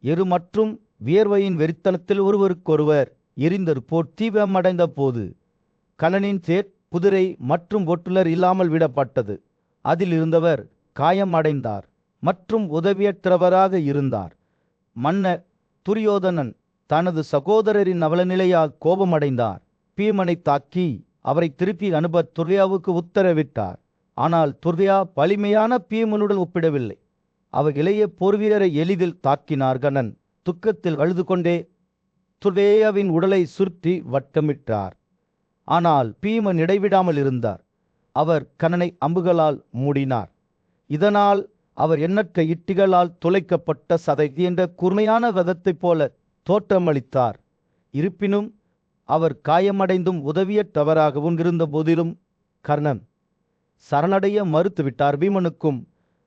எரு மற்றும் வியர்வையின் வெறித்தனத்தில் ஒருவருக்கொருவர் எரிந்தது போர் தீவிரமடைந்த போது கர்ணனின் தேர் குதிரை மற்றும் ஒட்டுலர் இல்லாமல் விடப்பட்டது. அதில் இருந்தவர் காயம் அடைந்தார் மற்றும் உதவியற்றவராக இருந்தார். மன்னர் துரியோதனன் தனது சகோதரரின் அவலநிலையால் கோபமடைந்தார். பீமனை தாக்கி அவரை திருப்பி அனுப்ப துர்யாவுக்கு உத்தரவிட்டார். ஆனால் துர்யா வலிமையான பீமனுடன் ஒப்பிடவில்லை. அவர் இளைய போர்வீரரை எளிதில் தாக்கினார். கர்ணன் துக்கத்தில் அழுது கொண்டே துர்யாவின் உடலை சுற்றி வட்டமிட்டார். ஆனால் பீமன் இடைவிடாமல் இருந்தார். அவர் கர்ணனை அம்புகளால் மூடினார். இதனால் அவர் எண்ணற்ற ஈட்டிகளால் துளைக்கப்பட்ட சதை என்ற கூர்மையான ரதத்தைப் போல தோற்றமளித்தார். இருப்பினும் அவர் காயமடைந்தும் உதவியற்றவராகவும் இருந்த போதிலும் கர்ணன் சரணடைய மறுத்துவிட்டார். பீமனுக்கும்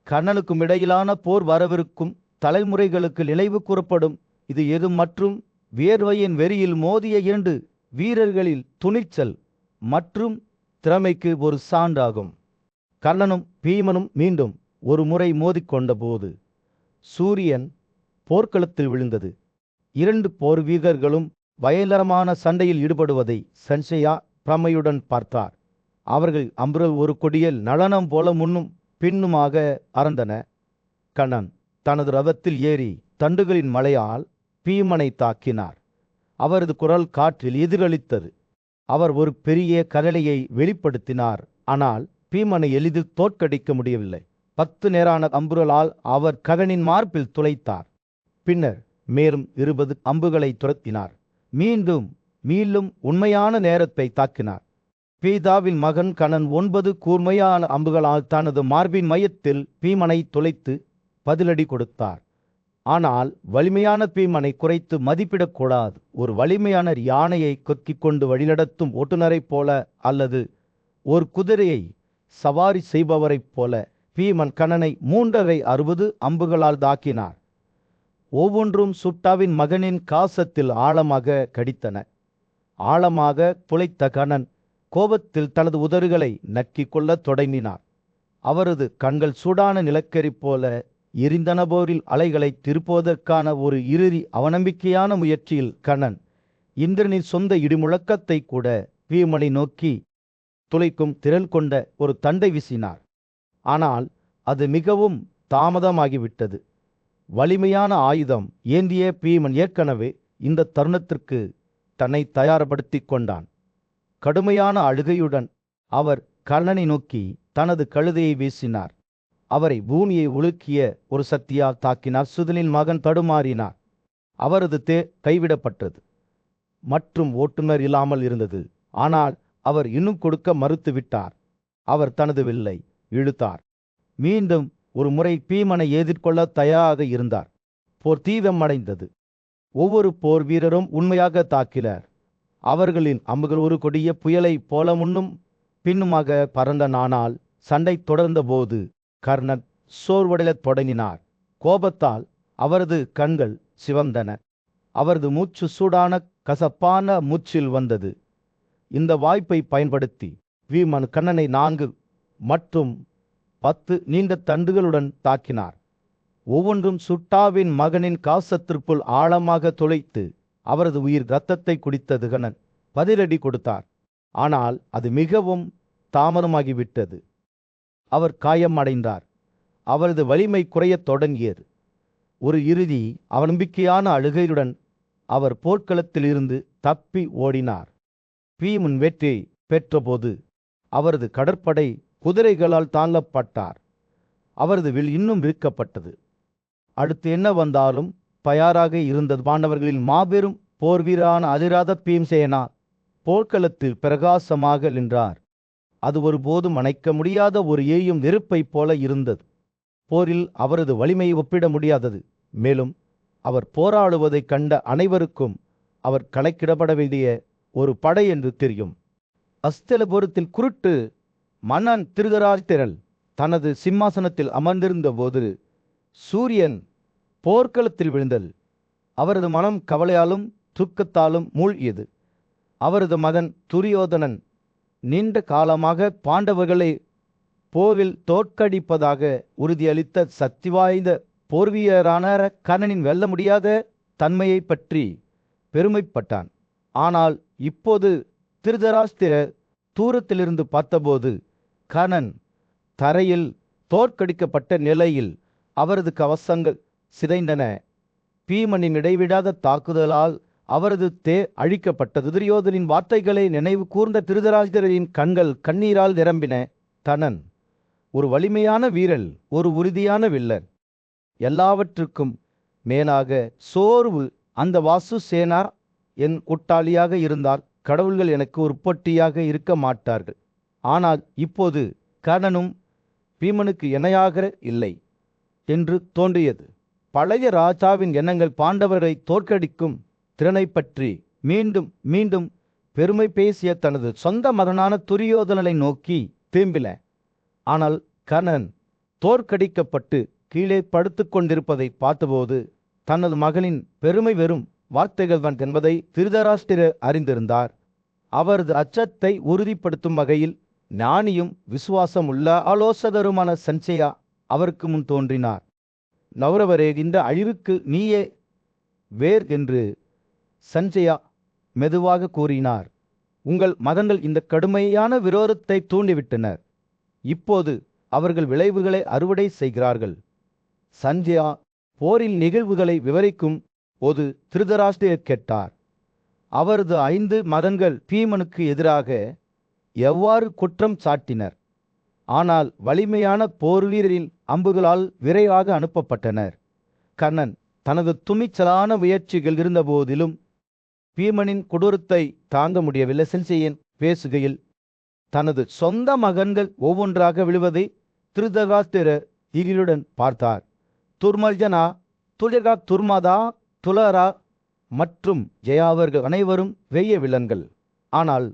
கர்ணனுக்கும் இடையிலான போர் வரவிருக்கும் தலைமுறைகளுக்கு நினைவு கூறப்படும். இது எது மற்றும் வியர்வையின் வெறியில் மோதிய 2 வீரர்களில் துணிச்சல் மற்றும் திறமைக்கு ஒரு சான்றாகும். கர்ணனும் பீமனும் மீண்டும் ஒரு முறை மோதிக்கொண்ட போது சூரியன் போர்க்களத்தில் விழுந்தது. 2 போர் வீரர்களும் பயங்கரமான சண்டையில் ஈடுபடுவதை சஞ்சயா பிரமையுடன் பார்த்தார். அவர்கள் அம்புகள் ஒரு கொடியில் நளனம் போல முன்னும் பின்னுமாக அறந்தன. கர்ணன் தனது ரதத்தில் ஏறி தண்டுகளின் மழையால் பீமனை தாக்கினார். அவரது குரல் காற்றில் எதிரொலித்தது. அவர் ஒரு பெரிய கரடியை வெளிப்படுத்தினார். ஆனால் பீமனை எளிதில் தோற்கடிக்க முடியவில்லை. 10 நேரான அம்புகளால் அவர் கர்ணனின் மார்பில் துளைத்தார். பின்னர் மேலும் 20 அம்புகளை துரத்தினார். மீண்டும் உண்மையான நேரத்தை தாக்கினார். பீதாவின் மகன் கர்ணன் 9 கூர்மையான அம்புகளால் தனது மார்பின் மையத்தில் பீமனை துளைத்து பதிலடி கொடுத்தார். ஆனால் வலிமையான பீமனை குறைத்து மதிப்பிடக்கூடாது. ஒரு வலிமையான யானையை கொக்கிக் கொண்டு வழிநடத்தும் ஓட்டுநரைப் போல அல்லது ஒரு குதிரையை சவாரி செய்பவரைப் போல பீமன் கர்ணனை 360 அம்புகளால் தாக்கினார். ஒவ்வொன்றும் சுட்டாவின் மகனின் காசத்தில் ஆழமாக கடித்தன. ஆழமாக துளைத்த கர்ணன் கோபத்தில் தனது உதறுகளை நக்கிக் கொள்ளத் தொடங்கினார். அவரது கண்கள் சூடான நிலக்கரி போல எரிந்தன. போரில் அலைகளை திருப்புவதற்கான ஒரு இறுதி அவநம்பிக்கையான முயற்சியில் கர்ணன் இந்திரனின் சொந்த இடிமுழக்கத்தை கூட பீமனை நோக்கி துளைக்கும் திறன் கொண்ட ஒரு தண்டை வீசினார். ஆனால் அது மிகவும் தாமதமாகிவிட்டது. வலிமையான ஆயுதம் ஏந்திய பீமன் ஏற்கனவே இந்த தருணத்திற்கு தன்னை தயார்படுத்தி கொண்டான். கடுமையான அழுகையுடன் அவர் கர்ணனை நோக்கி தனது கழுதையை வீசினார். அவரை பூமியை உலுக்கிய ஒரு சக்தியால் தாக்கினார். சுதனின் மகன் தடுமாறினார். அவரது தேர் கைவிடப்பட்டது மற்றும் ஓட்டுநர் இல்லாமல் இருந்தது. ஆனால் அவர் இன்னும் கொடுக்க மறுத்துவிட்டார். அவர் தனது வில்லை இழுத்தார். மீண்டும் ஒரு முறை பீமனை எதிர்கொள்ள தயாராக இருந்தார். போர் தீவிரமடைந்தது. ஒவ்வொரு போர் வீரரும் உண்மையாக தாக்கினர். அவர்களின் அம்புகள் ஒரு கொடிய புயலை போல முன்னும் பின்னுமாக பறந்தன. ஆனால் சண்டை தொடர்ந்தபோது கர்ணன் சோர்வடையத் தொடங்கினார். கோபத்தால் அவரது கண்கள் சிவந்தன. அவரது மூச்சு சூடான கசப்பான மூச்சில் வந்தது. இந்த வாய்ப்பை பயன்படுத்தி வீமன் கர்ணனை 4 மற்றும் 10 நீண்ட தண்டுகளுடன் தாக்கினார். ஒவ்வொன்றும் சுட்டாவின் மகனின் காசத்திற்குள் ஆழமாக துளைத்து அவரது உயிர் இரத்தத்தை குடித்தது. கர்ணன் பதிலடி கொடுத்தார், ஆனால் அது மிகவும் தாமதமாகிவிட்டது. அவர் காயம் அடைந்தார். அவரது வலிமை குறையத் தொடங்கியது. ஒரு இறுதி அவநம்பிக்கையான அழுகையுடன் அவர் போர்க்களத்தில் இருந்து தப்பி ஓடினார். பீமன் வெற்றி பெற்றபோது அவரது கடற்படை குதிரைகளால் தாங்கப்பட்டார். அவரது வில் இன்னும் விற்கப்பட்டது. அடுத்து என்ன வந்தாலும் தயாராக இருந்தது. பாண்டவர்களின் மாபெரும் போர் வீரரான அதிராத பீம்சேனா போர்க்களத்தில் பிரகாசமாக நின்றார். அது ஒருபோதும் அணைக்க முடியாத ஒரு எரியும் நெருப்பைப் போல இருந்தது. போரில் அவரது வலிமையை ஒப்பிட முடியாதது. மேலும் அவர் போராடுவதைக் கண்ட அனைவருக்கும் அவர் கணக்கிடப்பட வேண்டிய ஒரு படை என்று தெரியும். அஸ்திலபுரத்தில் குருட்டு மன்னன் திருதராஷ்டிரன் தனது சிம்மாசனத்தில் அமர்ந்திருந்த போது சூரியன் போர்க்களத்தில் விழுந்தது. அவரது மனம் கவலையாலும் துக்கத்தாலும் மூழ்கியது. அவரது மகன் துரியோதனன் நீண்ட காலமாக பாண்டவர்களை போரில் தோற்கடிப்பதாக உறுதியளித்த சக்தி வாய்ந்த போர்வீரரான கர்ணனின் வெல்ல முடியாத தன்மையை பற்றி பெருமைப்பட்டான். ஆனால் இப்போது திருதராஷ்டிரர் தூரத்திலிருந்து பார்த்தபோது கர்ணன் தரையில் தோற்கடிக்கப்பட்ட நிலையில் அவரது கவசங்கள் சிதைந்தன. பீமனின் இடைவிடாத தாக்குதலால் அவரது தேர் அழிக்கப்பட்டது. துரியோதனின் வார்த்தைகளை நினைவு கூர்ந்த திருதராஷ்டிரரின் கண்கள் கண்ணீரால் நிரம்பின. கர்ணன் ஒரு வலிமையான வீரன், ஒரு உறுதியான வில்லன். எல்லாவற்றுக்கும் மேலாக சோர்வு. அந்த வாசுசேனா என் கூட்டாளியாக இருந்தால் கடவுள்கள் எனக்கு ஒரு போட்டியாக இருக்க மாட்டார்கள். ஆனால் இப்போது கர்ணனும் பீமனுக்கு இணையாக இல்லை என்று தோன்றியது. பழைய ராஜாவின் எண்ணங்கள் பாண்டவரை தோற்கடிக்கும் திறனை பற்றி மீண்டும் மீண்டும் பெருமை பேசிய தனது சொந்த மகனான துரியோதனனை நோக்கி திரும்பின. ஆனால் கர்ணன் தோற்கடிக்கப்பட்டு கீழே படுத்து கொண்டிருப்பதை பார்த்தபோது தனது மகனின் பெருமை வெறும் வார்த்தைகள் தான் என்பதை திருதராஷ்டிரர் அறிந்திருந்தார். அவரது அச்சத்தை உறுதிப்படுத்தும் வகையில் ஞானியும் விசுவாசம் உள்ள ஆலோசகருமான சஞ்சயா அவருக்கு முன் தோன்றினார். நௌரவரே, இந்த அழிவுக்கு நீயே வேர் என்று சஞ்சயா மெதுவாக கூறினார். உங்கள் மகன்கள் இந்த கடுமையான விரோதத்தை தூண்டிவிட்டனர். இப்போது அவர்கள் விளைவுகளை அறுவடை செய்கிறார்கள். சஞ்சயா போரின் நிகழ்வுகளை விவரிக்கும் போது திருதராஷ்டிரர் கேட்டார். அவரது 5 மகன்கள் பீமனுக்கு எதிராக எவ்வாறு குற்றம் சாட்டினர். ஆனால் வலிமையான போர் வீரரின் அம்புகளால் விரைவாக அனுப்பப்பட்டனர். கர்ணன் தனது துணிச்சலான முயற்சிகள் இருந்தபோதிலும் பீமனின் கொடூரத்தை தாங்க முடியவில்லை. சஞ்சயன் பேசுகையில் தனது சொந்த மகன்கள் ஒவ்வொன்றாக விழுவதை திருதராஷ்டிரர் திகிலுடன் பார்த்தார். துர்மல்ஜனா, துலகா, துர்மாதா, துலரா மற்றும் ஜெயா அவர்கள் அனைவரும் வெய்ய வில்லன்கள். ஆனால்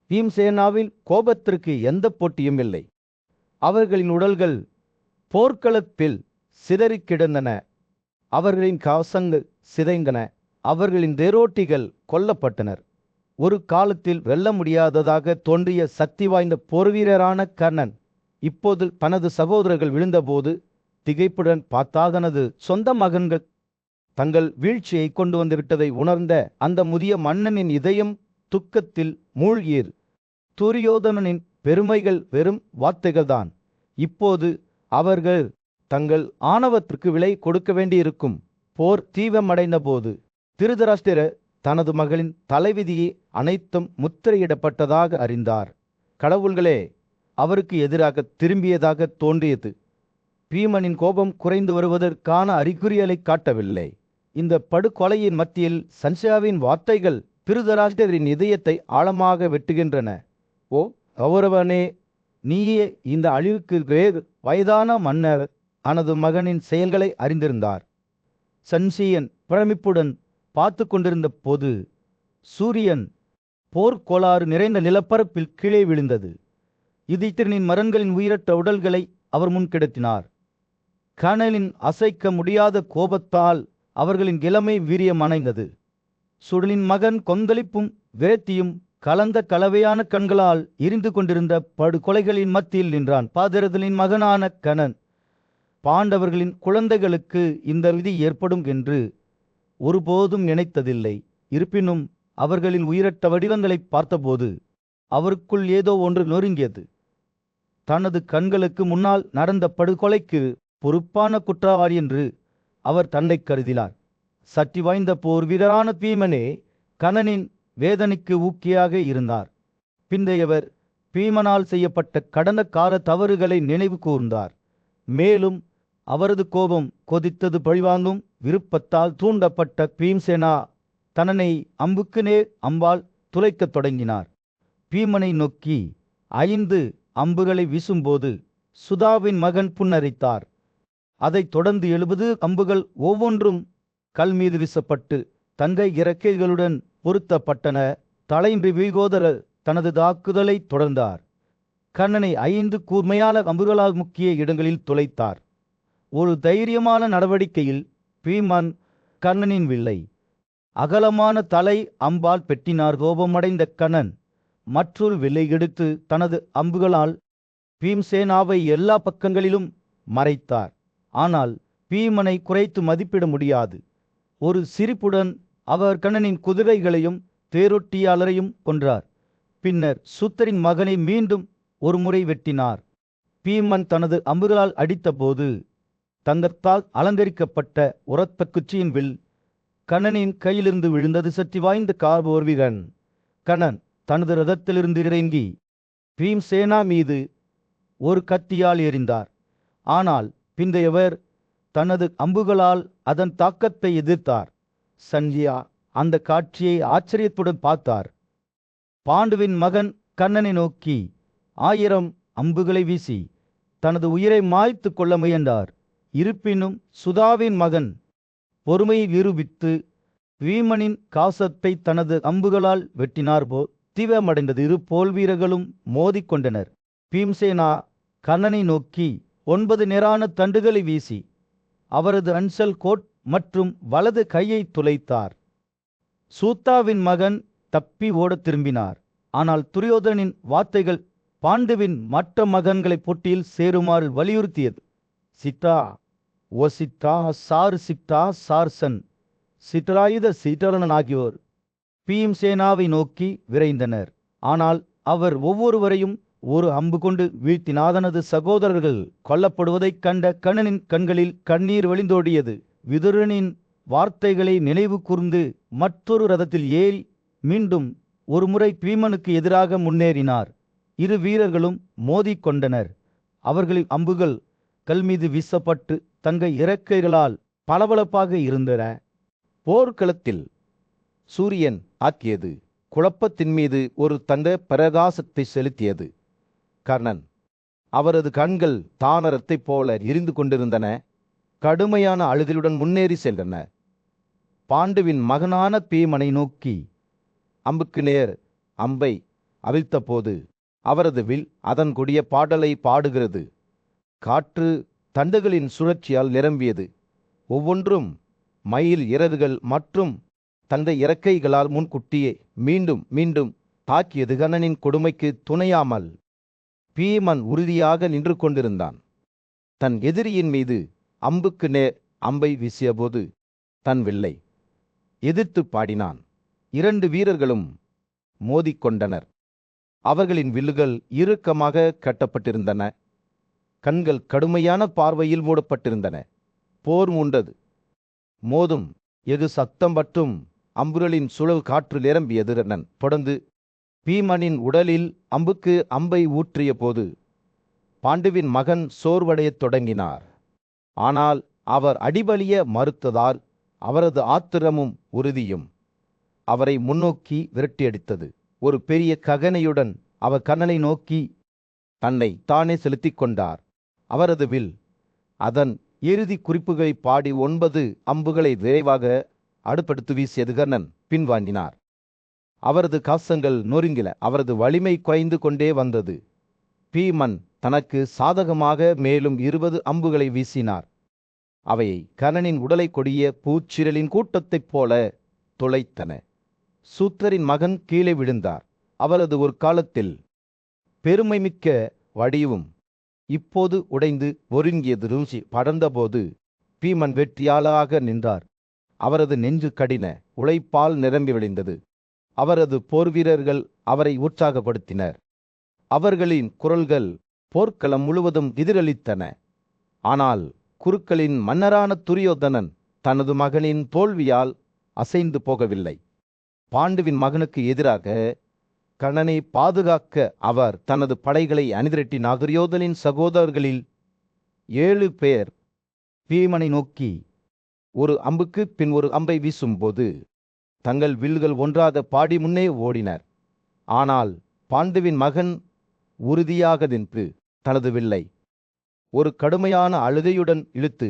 பீம்சேனாவின் கோபத்திற்கு எந்த போட்டியும் இல்லை. அவர்களின் உடல்கள் போர்க்களத்தில் சிதறிக் கிடந்தன. அவர்களின் கவசங்கள் சிதைந்தன. அவர்களின் தேரோட்டிகள் கொல்லப்பட்டனர். ஒரு காலத்தில் வெல்ல முடியாததாக தோன்றிய சக்தி வாய்ந்த போர்வீரரான கர்ணன் இப்போது தனது சகோதரர்கள் விழுந்தபோது திகைப்புடன் பார்த்தா. தனது சொந்த மகன்கள் தங்கள் வீழ்ச்சியை கொண்டு வந்து விட்டதை உணர்ந்த அந்த முதிய மன்னனின் இதயம் துக்கத்தில் மூழ்கியது. துரியோதனனின் பெருமைகள் வெறும் வார்த்தைகள்தான். இப்போது அவர்கள் தங்கள் ஆணவத்திற்கு விலை கொடுக்க வேண்டியிருக்கும். போர் தீவிரமடைந்த போது திருதராஷ்டிரர் தனது மகளின் தலைவிதியை அனைத்தும் முத்திரையிடப்பட்டதாக அறிந்தார். கடவுள்களே அவருக்கு எதிராக திரும்பியதாக தோன்றியது. பீமனின் கோபம் குறைந்து வருவதற்கான அறிகுறிகளை காட்டவில்லை. இந்த படுகொலையின் மத்தியில் சஞ்சயாவின் வார்த்தைகள் திருதராஷ்டிரரின் இதயத்தை ஆழமாக வெட்டுகின்றன. ஓ கௌரவனே, நீயே இந்த அழிவுக்கு வேறு. வயதான மன்னர் தனது மகனின் செயல்களை அறிந்திருந்தார். சஞ்சயன் பிரமிப்புடன் பார்த்து கொண்டிருந்த போது சூரியன் போர்க்கோளாறு நிறைந்த நிலப்பரப்பில் கீழே விழுந்தது. யுதித்திரனின் மரங்களின் உயிரற்ற உடல்களை அவர் முன் கிடத்தினார். கனலின் அசைக்க முடியாத கோபத்தால் அவர்களின் இளமை வீரியம் அணைந்தது. சுடலின் மகன் கொந்தளிப்பும் விரக்தியும் கலந்த கலவையான கண்களால் எரிந்து கொண்டிருந்த படுகொலைகளின் மத்தியில் நின்றான். பாதரதலின் மகனான கனன் பாண்டவர்களின் குழந்தைகளுக்கு இந்த விதி ஏற்படும் என்று ஒருபோதும் நினைத்ததில்லை. இருப்பினும் அவர்களின் உயிரற்ற வடிவங்களை பார்த்தபோது அவருக்குள் ஏதோ ஒன்று நொறுங்கியது. தனது கண்களுக்கு முன்னால் நடந்த படுகொலைக்கு பொறுப்பான குற்றவாளி என்று அவர் தன்னை கருதினார். சக்தி வாய்ந்த போர் வீரரான பீமனே கனனின் வேதனைக்கு ஊக்கியாக இருந்தார். பிந்தையவர் பீமனால் செய்யப்பட்ட கடந்த கால தவறுகளை நினைவு கூர்ந்தார். மேலும் அவரது கோபம் கொதித்தது. பழிவாங்கும் விருப்பத்தால் தூண்டப்பட்ட பீம்சேனா தன்னை அம்புக்கு நேர் அம்பால் துளைக்கத் தொடங்கினார். பீமனை நோக்கி 5 அம்புகளை வீசும்போது சுதாவின் மகன் புன்னரித்தார். அதைத் தொடர்ந்து 70 அம்புகள் ஒவ்வொன்றும் கல் மீது வீசப்பட்டு தங்கை இறக்கைகளுடன் பொருத்தப்பட்டன. தலையின்றி வீகோதரர் தனது தாக்குதலை தொடர்ந்தார். கண்ணனை 5 கூர்மையான அம்புகளால் முக்கிய இடங்களில் துளைத்தார். ஒரு தைரியமான நடவடிக்கையில் பீமன் கண்ணனின் வில்லை அகலமான தலை அம்பால் பெட்டினார். கோபமடைந்த கண்ணன் மற்றொரு வில்லை எடுத்து தனது அம்புகளால் பீம்சேனாவை எல்லா பக்கங்களிலும் மறைத்தார். ஆனால் பீமனை குறைத்து மதிப்பிட முடியாது. ஒரு சிரிப்புடன் அவர் கண்ணனின் குதிரைகளையும் தேரொட்டியாளரையும் கொன்றார். பின்னர் சுத்தரின் மகனை மீண்டும் ஒரு முறை வெட்டினார். பீமன் தனது அம்புகளால் அடித்தபோது தங்கத்தால் அலங்கரிக்கப்பட்ட உரத்த குச்சியின் வில் கண்ணனின் கையிலிருந்து விழுந்தது. சக்தி வாய்ந்த கார்போர் வீரன் கண்ணன் தனது ரதத்திலிருந்து இறங்கி பீம்சேனா மீது ஒரு கத்தியால் எறிந்தார். ஆனால் பிந்தையவர் தனது அம்புகளால் அதன் தாக்கத்தை எதிர்த்தார். சஞ்சயா அந்த காட்சியை ஆச்சரியத்துடன் பார்த்தார். பாண்டுவின் மகன் கண்ணனை நோக்கி 1000 அம்புகளை வீசி தனது உயிரை மாய்த்து கொள்ள முயன்றார். இருப்பினும் சுதாவின் மகன் பொறுமையை நிரூபித்து பீமனின் காசத்தை தனது அம்புகளால் வெட்டினார். தீவிரமடைந்தது. 2 போல் வீரர்களும் மோதிக்கொண்டனர். பீம்சேனா கண்ணனை நோக்கி 9 நேரான தண்டுகளை வீசி அவரது அன்சல் கோட் மற்றும் வலது கையை துளைத்தார். சூத்தாவின் மகன் தப்பி ஓடத் திரும்பினார். ஆனால் துரியோதனின் வார்த்தைகள் பாண்டுவின் மற்ற மகன்களை போட்டியில் சேருமாறு வலியுறுத்தியது. சிட்டா ஓ சிட்டா சார் சிட்டா சார்சன் சிட்டராயுத சீட்டரன் ஆகியோர் பீம்சேனாவை நோக்கி விரைந்தனர். ஆனால் அவர் ஒவ்வொருவரையும் ஒரு அம்பு கொண்டு வீழ்த்தினார். தனது சகோதரர்கள் கொல்லப்படுவதைக் கண்ட கண்ணனின் கண்களில் கண்ணீர் வழிந்தோடியது. விதுரனின் வார்த்தைகளை நினைவு கூர்ந்து மற்றொரு ரதத்தில் ஏறி மீண்டும் ஒரு முறை பீமனுக்கு எதிராக முன்னேறினார். 2 வீரர்களும் மோதிக்கொண்டனர். அவர்களின் அம்புகள் கல் மீது வீசப்பட்டு தங்க இறக்கைகளால் பளபளப்பாக இருந்தன. போர்க்களத்தில் சூரியன் ஆக்கியது குழப்பத்தின் மீது ஒரு தங்க பிரகாசத்தை செலுத்தியது. கர்ணன் அவரது கண்கள் தானரத்தைப் போல எரிந்து கொண்டிருந்தன. கடுமையான அழுதலுடன் முன்னேறி சென்றன. பாண்டுவின் மகனான பீமனை நோக்கி அம்புக்கு நேர் அம்பை அவிழ்த்தபோது அவரது வில் அதன் கொடிய பாடலை பாடுகிறது. காற்று தண்டுகளின் சுழற்சியால் நிரம்பியது. ஒவ்வொன்றும் மயில் இறகுகள் மற்றும் தந்தை இறக்கைகளால் முன்கூட்டியே மீண்டும் மீண்டும் தாக்கியது. கண்ணனின் கொடுமைக்கு துணையாமல் பீமன் உறுதியாக நின்று கொண்டிருந்தான். தன் எதிரியின் மீது அம்புக்கு நேர் அம்பை வீசியபோது தன் வில்லை எதிர்த்து பாடினான். 2 வீரர்களும் மோதிக்கொண்டனர். அவர்களின் வில்லுகள் இறுக்கமாக கட்டப்பட்டிருந்தன. கண்கள் கடுமையான பார்வையில் மூடப்பட்டிருந்தன. போர் மூண்டது. மோதும் எது சத்தம் மற்றும் அம்புகளின் சுழல் காற்று நிரம்பியது. கண்ணன் தொடர்ந்து பீமனின் உடலில் அம்புக்கு அம்பை ஊற்றிய போது பாண்டுவின் மகன் சோர்வடையத் தொடங்கினார். ஆனால் அவர் அடிபலிய மறுத்ததால் அவரது ஆத்திரமும் உறுதியும் அவரை முன்னோக்கி விரட்டியடித்தது. ஒரு பெரிய ககனையுடன் அவர் கண்ணனை நோக்கி தன்னை தானே செலுத்திக் கொண்டார். அவரது வில் அதன் இறுதி குறிப்புகளை பாடி 9 அம்புகளை விரைவாக அடுப்படுத்து வீசியது. கர்ணன் பின்வாங்கினார். அவரது கவசங்கள் நொறுங்கின. அவரது வலிமை குறைந்து கொண்டே வந்தது. பீமன் தனக்கு சாதகமாக மேலும் 20 அம்புகளை வீசினார். அவை கர்ணனின் உடலை கொடிய பூச்சிரலின் கூட்டத்தைப் போல துளைத்தன. சூத்திரரின் மகன் கீழே விழுந்தார். அவரது ஒரு காலத்தில் பெருமைமிக்க வடிவும் இப்போது உடைந்து ஒருங்கியது ருசி படர்ந்தபோது பீமன் வெற்றியாளாக நின்றார். அவரது நெஞ்சு கடின உழைப்பால் நிரம்பி விளைந்தது. அவரது போர்வீரர்கள் அவரை உற்சாகப்படுத்தினர். அவர்களின் குரல்கள் போர்க்களம் முழுவதும் எதிரொலித்தன. ஆனால் குருக்களின் மன்னரான துரியோதனன் தனது மகனின் தோல்வியால் அசைந்து போகவில்லை. பாண்டுவின் மகனுக்கு எதிராக கர்ணனை பாதுகாக்க அவர் தனது படைகளை அணிதிரட்டினார். துரியோதனின் சகோதரர்களில் 7 பேர் பீமனை நோக்கி ஒரு அம்புக்கு பின் ஒரு அம்பை வீசும்போது தங்கள் வில்கள் ஒன்றாத பாடி முன்னே ஓடினர். ஆனால் பாண்டுவின் மகன் உறுதியாக நின்று தனது வில்லை ஒரு கடுமையான அழுகையுடன் இழுத்து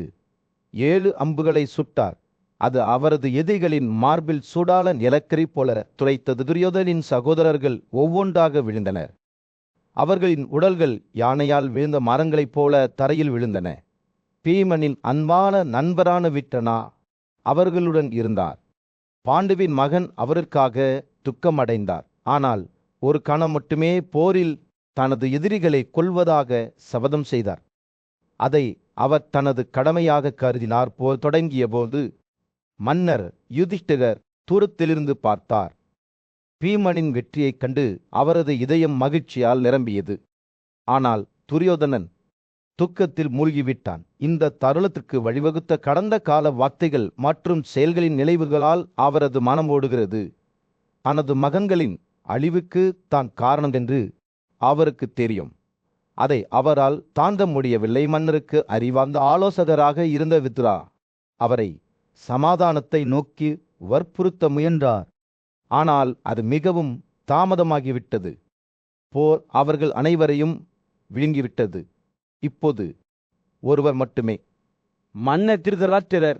7 அம்புகளை சுட்டார். அது அவரது எதிரிகளின் மார்பில் சூடான நிலக்கரி போல துளைத்தது. துரியோதனின் சகோதரர்கள் ஒவ்வொன்றாக விழுந்தனர். அவர்களின் உடல்கள் யானையால் விழுந்த மரங்களைப் போல தரையில் விழுந்தன. பீமனின் அன்பான நண்பரான விட்டனா அவர்களுடன் இருந்தார். பாண்டுவின் மகன் அவருக்காக துக்கமடைந்தார். ஆனால் ஒரு கணம் மட்டுமே போரில் தனது எதிரிகளை கொல்வதாக சபதம் செய்தார். அதை அவர் தனது கடமையாக கருதினார். போர் தொடங்கிய போது மன்னர் யுதிஷ்டிரர் தூரத்திலிருந்து பார்த்தார். பீமனின் வெற்றியைக் கண்டு அவரது இதயம் மகிழ்ச்சியால் நிரம்பியது. ஆனால் துரியோதனன் துக்கத்தில் மூழ்கிவிட்டான். இந்த தருணத்திற்கு வழிவகுத்த கடந்த கால வார்த்தைகள் மற்றும் செயல்களின் நினைவுகளால் அவரது மனம் ஓடுகிறது. தனது மகன்களின் அழிவுக்கு தான் காரணம் என்று அவருக்கு தெரியும். அதை அவரால் தாண்ட முடியவில்லை. மன்னருக்கு அறிவார்ந்த ஆலோசகராக இருந்த விதுரா அவரை சமாதானத்தை நோக்கி வற்புறுத்த முயன்றார். ஆனால் அது மிகவும் தாமதமாகிவிட்டது. போர் அவர்கள் அனைவரையும் விழுங்கிவிட்டது. இப்போது ஒருவர் மட்டுமே. மன்னர் திருதராஷ்டிரர்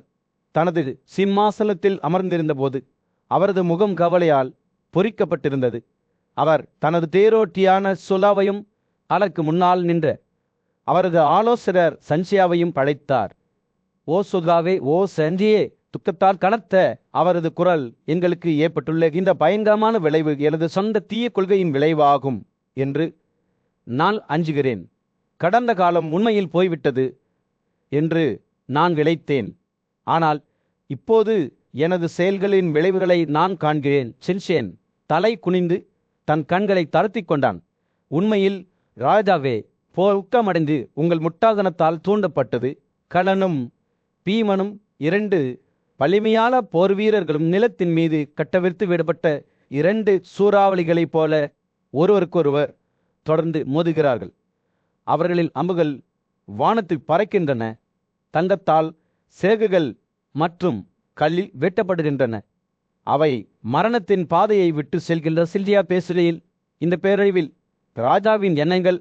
தனது சிம்மாசனத்தில் அமர்ந்திருந்தபோது அவரது முகம் கவலையால் பொறிக்கப்பட்டிருந்தது. அவர் தனது தேரோட்டியான சுலாவையும் அதற்கு முன்னால் நின்ற அவரது ஆலோசகர் சஞ்சயாவையும் படைத்தார். ஓ சுலாவே, ஓ சஞ்சியே, துக்கத்தால் கனத்த அவரது குரல் எங்களுக்கு ஏற்பட்டுள்ள இந்த பயங்கரமான விளைவு எனது சொந்த தீய கொள்கையின் விளைவாகும் என்று நான் அஞ்சுகிறேன். கடந்த காலம் உண்மையில் போய்விட்டது என்று நான் விளைத்தேன். ஆனால் இப்போது எனது செயல்களின் விளைவுகளை நான் காண்கிறேன். சின்சேன் தலை குனிந்து தன் கண்களை தளர்த்தி கொண்டான். உண்மையில் ராஜாவே, போர் உக்கமடைந்து உங்கள் முட்டாள்தனத்தால் தூண்டப்பட்டது. கர்ணனும் பீமனும் 2 வலிமையான போர் வீரர்களும் நிலத்தின் மீது கட்டவிழ்த்து விடப்பட்ட 2 சூறாவளிகளைப் போல ஒருவருக்கொருவர் தொடர்ந்து மோதுகிறார்கள். அவர்களின் அம்புகள் வானத்தில் பறக்கின்றன. தங்கத்தால் சேகுகள் மற்றும் கல்லில் வெட்டப்படுகின்றன. அவை மரணத்தின் பாதையை விட்டு செல்கின்ற. சில்வியா பேசுகையில் இந்த பேரழிவில் ராஜாவின் எண்ணங்கள்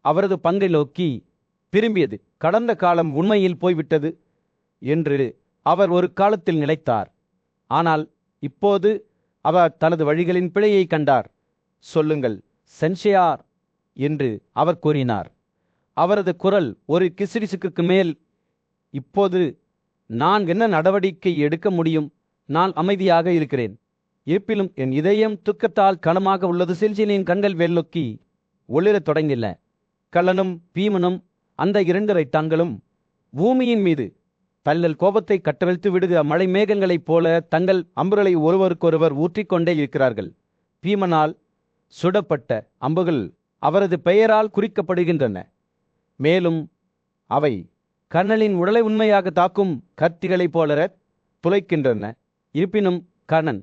அவரது பங்கை நோக்கி திரும்பியது. கடந்த காலம் உண்மையில் போய்விட்டது என்று அவர் ஒரு காலத்தில் நினைத்தார். ஆனால் இப்போது அவர் தனது வழிகளின் பிழையை கண்டார். சொல்லுங்கள் சென்ஷியார் என்று அவர் கூறினார். அவரது குரல் ஒரு கிசுகிசுக்கு மேல். இப்போது நான் என்ன நடவடிக்கை எடுக்க முடியும்? நான் அமைதியாக இருக்கிறேன். இருப்பிலும் என் இதயம் துக்கத்தால் கனமாக உள்ளது. சில்சியனின் கண்கள் வெள்ளொக்கி ஒளிரத் தொடங்கின. கர்ணனும் பீமனும் அந்த 2 ரைட்டான்களும் பூமியின் மீது தள்ளல் கோபத்தை கட்டவிழ்த்து விடுகிற மழை மேகங்களைப் போல தங்கள் அம்புகளை ஒருவருக்கொருவர் ஊற்றிக்கொண்டே இருக்கிறார்கள். பீமனால் சுடப்பட்ட அம்புகள் அவரது பெயரால் குறிக்கப்படுகின்றன. மேலும் அவை கர்ணனின் உடலை உண்மையாக தாக்கும் கத்திகளைப் போல துளைக்கின்றன. இருப்பினும் கர்ணன்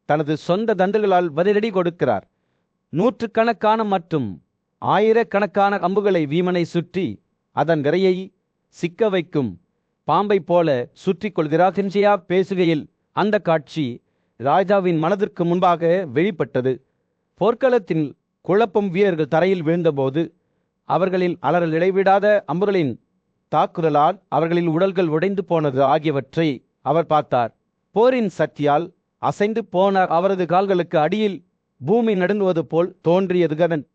தனது சொந்த தண்டுகளால் பதிலடி கொடுக்கிறார். 100கணக்கான மற்றும் 1000கணக்கான அம்புகளை வீமனை சுற்றி அதன் விரையை சிக்க வைக்கும் பாம்பை போல சுற்றி கொள்கிறார். சின்சியா பேசுகையில் அந்த காட்சி ராஜாவின் மனதிற்கு முன்பாக வெளிப்பட்டது. போர்க்களத்தின் குழப்பம் வீரர்கள் தரையில் வீழ்ந்தபோது அவர்களின் அலறல் இடைவிடாத அம்புகளின் தாக்குதலால் அவர்களின் உடல்கள் உடைந்து போனது ஆகியவற்றை அவர் பார்த்தார். போரின் சக்தியால் அசைந்து போன அவரது கால்களுக்கு அடியில் பூமி நடுங்குவது போல் தோன்றியது. கர்ணன்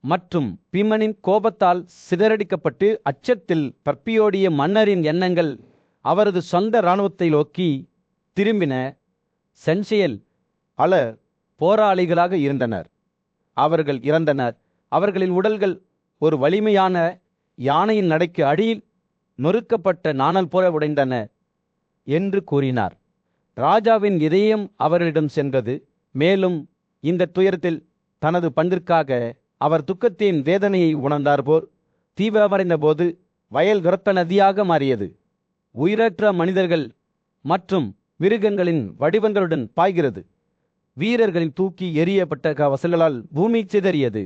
மற்றும் பீமனின் கோபத்தால் சிதறடிக்கப்பட்டு அச்சத்தில் தப்பியோடிய மன்னரின் எண்ணங்கள் அவரது சொந்த இராணுவத்தை நோக்கி திரும்பின. சென்சையில் பலர் போராளிகளாக இருந்தனர். அவர்கள் இறந்தனர். அவர்களின் உடல்கள் ஒரு வலிமையான யானையின் நடைக்கு அடியில் நொறுக்கப்பட்ட நாணல் போல உடைந்தன என்று கூறினார். ராஜாவின் இதயம் அவர்களிடம் சென்றது. மேலும் இந்த துயரத்தில் தனது பங்கிற்காக அவர் துக்கத்தின் வேதனையை உணர்ந்தார். போர் தீவிரமடைந்த போது வயல் இரத்த நதியாக மாறியது. உயிரற்ற மனிதர்கள் மற்றும் மிருகங்களின் வடிவங்களுடன் பாய்கிறது. வீரர்களின் தூக்கி எறியப்பட்ட கவசங்களால் பூமி சிதறியது.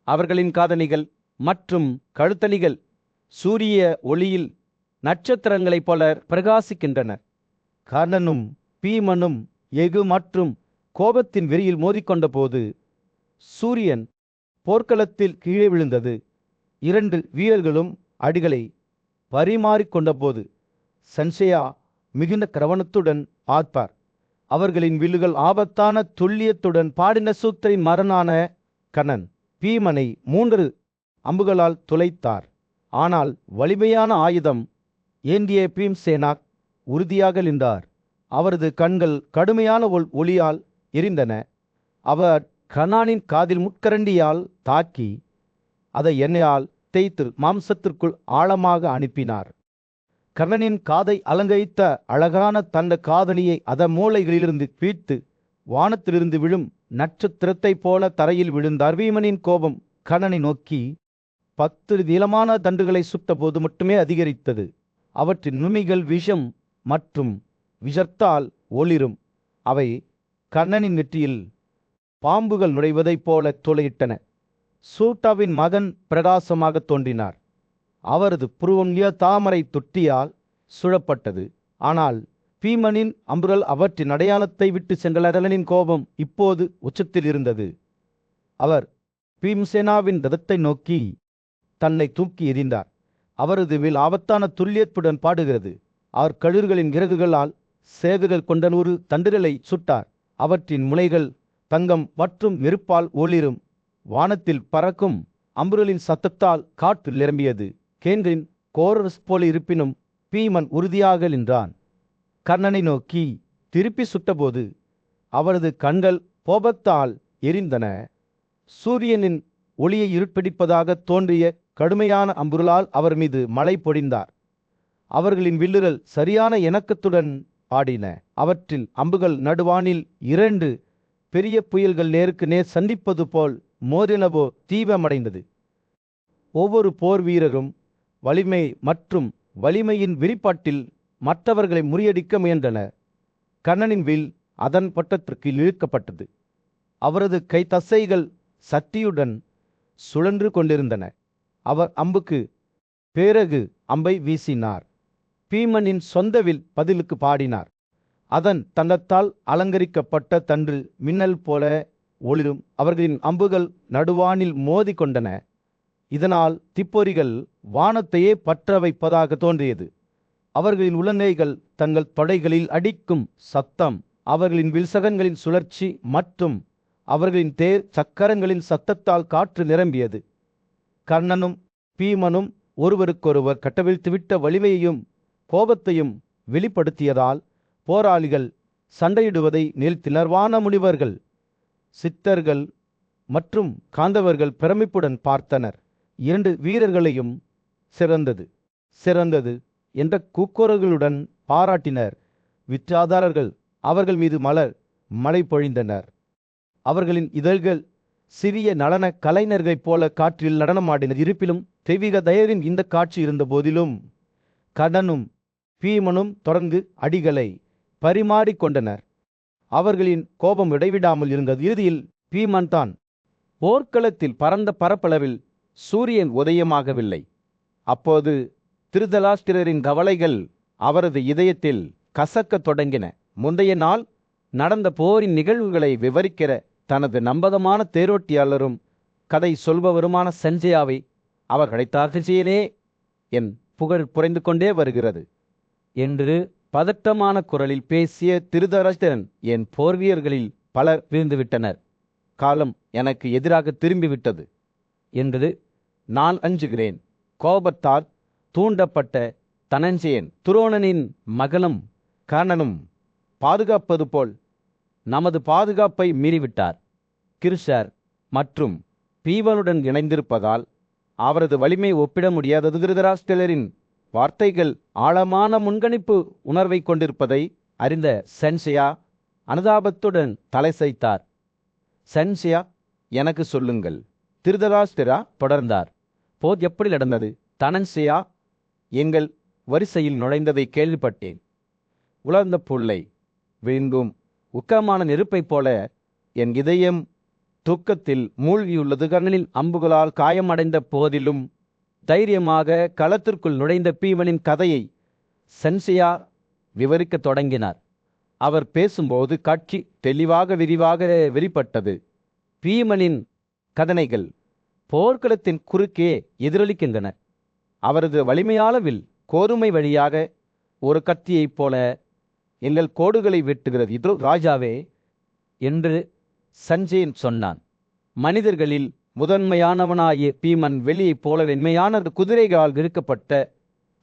அவர்களின் காதணிகள் மற்றும் கழுத்தணிகள் சூரிய ஒளியில் நட்சத்திரங்களைப் போல பிரகாசிக்கின்றன. கர்ணனும் பீமனும் எஃகு மற்றும் கோபத்தின் வெறியில் மோதிக்கொண்ட போது சூரியன் போர்க்களத்தில் கீழே விழுந்தது. 2 வீரர்களும் அடிகளை பரிமாறிக்கொண்ட போது சன்சையா மிகுந்த கவனத்துடன் பார்ப்பார். அவர்களின் வில்லுகள் ஆபத்தான துல்லியத்துடன் பாடின சூத்திரின் மரணான கர்ணன் பீமனை 3 அம்புகளால் துளைத்தார். ஆனால் வலிமையான ஆயுதம் ஏந்திய பீம்சேனா உறுதியாக நின்றார். அவரது கண்கள் கடுமையான ஒளியால் எரிந்தன. அவர் கர்ணனின் காதில் முட்கரண்டியால் தாக்கி அதை எண்ணெயால் தேய்த்து மாம்சத்திற்குள் ஆழமாக அனுப்பினார். கர்ணனின் காதை அலங்கரித்த அழகான தந்த காதணியை அதன் மூளைகளிலிருந்து பீழ்த்து வானத்திலிருந்து விழும் நட்சத்திரத்தைப் போல தரையில் விழுந்தார். பீமனின் கோபம் கர்ணனை நோக்கி 10 நீளமான தண்டுகளை சுட்டபோது மட்டுமே அதிகரித்தது. அவற்றின் நுனிகள் விஷம் மற்றும் விஷத்தால் ஒளிரும். அவை கர்ணனின் நெற்றியில் பாம்புகள் நுழைவதைப் போல துளையிட்டன. சூட்டாவின் மகன் பிரகாசமாக தோன்றினார். அவரது புருவம் தாமரை தொட்டியால் சுழப்பட்டது. ஆனால் பீமனின் அம்புகள் அவற்றின் அடையாளத்தை விட்டு சென்ற. கர்ணனின் கோபம் இப்போது உச்சத்தில் இருந்தது. அவர் பீம்சேனாவின் ரதத்தை நோக்கி தன்னை தூக்கி எறிந்தார். அவரது வில் ஆபத்தான துல்லியத்துடன் பாடுகிறது. அவர் கழுறுகளின் இறகுகளால் சேகுகள் கொண்ட 100 தண்டுகளை சுட்டார். அவற்றின் முனைகள் தங்கம் மற்றும் நெருப்பால் ஒளிரும். வானத்தில் பறக்கும் அம்புகளின் சத்தத்தால் காற்று நிரம்பியது. கேன்றின் கோரஸ் போல இருப்பினும் பீமன் உறுதியாக நின்றான். கர்ணனை நோக்கி திருப்பி சுட்டபோது அவரது கண்கள் கோபத்தால் எரிந்தன. சூரியனின் ஒளியை இருட்பிடிப்பதாக தோன்றிய கடுமையான அம்புகளால் அவர் மீது மழை பொழிந்தார். அவர்களின் வில்லுகள் சரியான இணக்கத்துடன் பாடின. அவற்றில் அம்புகள் நடுவானில் 2 பெரிய புயல்கள் நேருக்கு நேர் சந்திப்பது போல் மோதினவோ தீவிரமடைந்தது. ஒவ்வொரு போர் வீரரும் வலிமை மற்றும் வலிமையின் வெளிப்பாட்டில் மற்றவர்களை முறியடிக்க முயன்றனர். கர்ணனின் வில் அதன் பட்டத்திற்கு இழுக்கப்பட்டது. அவரது கை தசைகள் சக்தியுடன் சுழன்று கொண்டிருந்தன. அவர் அம்புக்கு பிறகு அம்பை வீசினார். பீமனின் சொந்த வில் பதிலுக்கு பாடினார். அதன் தந்தத்தால் அலங்கரிக்கப்பட்ட தன்று மின்னல் போல ஒளிரும். அவர்களின் அம்புகள் நடுவானில் மோதி கொண்டன. இதனால் திப்பொறிகள் வானத்தையே பற்ற வைப்பதாக தோன்றியது. அவர்களின் உலங்கைகள் தங்கள் தொடைகளில் அடிக்கும் சத்தம், அவர்களின் வில்சகன்களின் சுழற்சி மற்றும் அவர்களின் தேர் சக்கரங்களின் சத்தத்தால் காற்று நிரம்பியது. கர்ணனும் பீமனும் ஒருவருக்கொருவர் கட்டவிழ்த்துவிட்ட வலிமையையும் கோபத்தையும் வெளிப்படுத்தியதால் போராளிகள் சண்டையிடுவதை நிறுத்தினர். வான முனிவர்கள், சித்தர்கள் மற்றும் காந்தவர்கள் பிரமிப்புடன் பார்த்தனர். 2 வீரர்களையும் சிறந்தது சிறந்தது என்ற கூக்குரல்களுடன் பாராட்டினர். விற்றாதாரர்கள் அவர்கள் மீது மழை பொழிந்தனர். அவர்களின் இதழ்கள் சிறிய நடன கலைஞர்களைப் போல காற்றில் நடனமாடினர். இருப்பினும் தெய்வீக தயரின் இந்த காட்சி இருந்த போதிலும் கர்ணனும் பீமனும் தொடர்ந்து அடிகளை பரிமாறிக்கொண்டனர். அவர்களின் கோபம் இடைவிடாமல் இருந்தது. இறுதியில் பீமன் தான். போர்க்களத்தில் பரந்த பரப்பளவில் சூரியன் உதயமாகவில்லை. அப்போது திருதராஷ்டிரரின் கவலைகள் அவரது இதயத்தில் கசக்கத் தொடங்கின. முந்தைய நாள் நடந்த போரின் நிகழ்வுகளை விவரிக்கிற தனது நம்பகமான தேரோட்டியாளரும் கதை சொல்பவருமான சஞ்சயாவை அவர் கிடைத்தார்ச்சேனே, என் புகழ் புரைந்து கொண்டே வருகிறது என்று பதட்டமான குரலில் பேசிய திருதராஷ்டிரன், என் போர்வீரர்களில் பலர் வீழ்ந்துவிட்டனர். காலம் எனக்கு எதிராக திரும்பிவிட்டது. என்பது நான் அஞ்சுகிறேன். கோபத்தால் தூண்டப்பட்ட தனஞ்சயன் துரோணனின் மகனும் கர்ணனும் பாதுகாப்பது போல் நமது பாதுகாப்பை மீறிவிட்டார். கிருஷர் மற்றும் பீவனுடன் இணைந்திருப்பதால் அவரது வலிமை ஒப்பிட முடியாதது. திருதராஷ்டிரரின் வார்த்தைகள் ஆழமான முன்கணிப்பு உணர்வை கொண்டிருப்பதை அறிந்த சென்சியா அனுதாபத்துடன் தலை சாய்த்தார். சென்சியா, எனக்கு சொல்லுங்கள், திருதராஷ்டிரா தொடர்ந்தார். போர் எப்படி நடந்தது? தனன்சியா, எங்கள் வரிசையில் நுழைந்ததை கேள்விப்பட்டேன். உலர்ந்த புல்லை வீங்கும் உக்கமான நெருப்பைப் போல என் இதயம் துக்கத்தில் மூழ்கியுள்ளது. கர்ணனின் அம்புகளால் காயமடைந்த போதிலும் தைரியமாக களத்திற்குள் நுழைந்த பீமனின் கதையை சென்சியா விவரிக்கத் தொடங்கினார். அவர் பேசும்போது காட்சி தெளிவாக விரிவாக வெளிப்பட்டது. பீமனின் கதனைகள் போர்க்களத்தின் குறுக்கே எதிரொலிக்கின்றன. அவரது வலிமையான வில் கோதுமை வழியாக ஒரு கத்தியைப் போல எங்கள் கோடுகளை வெட்டுகிறது. இதோ ராஜாவே என்று சஞ்சயன் சொன்னான். மனிதர்களில் முதன்மையானவனாகிய பீமன் வெளியைப் போல வெண்மையான குதிரைகளால் இழுக்கப்பட்ட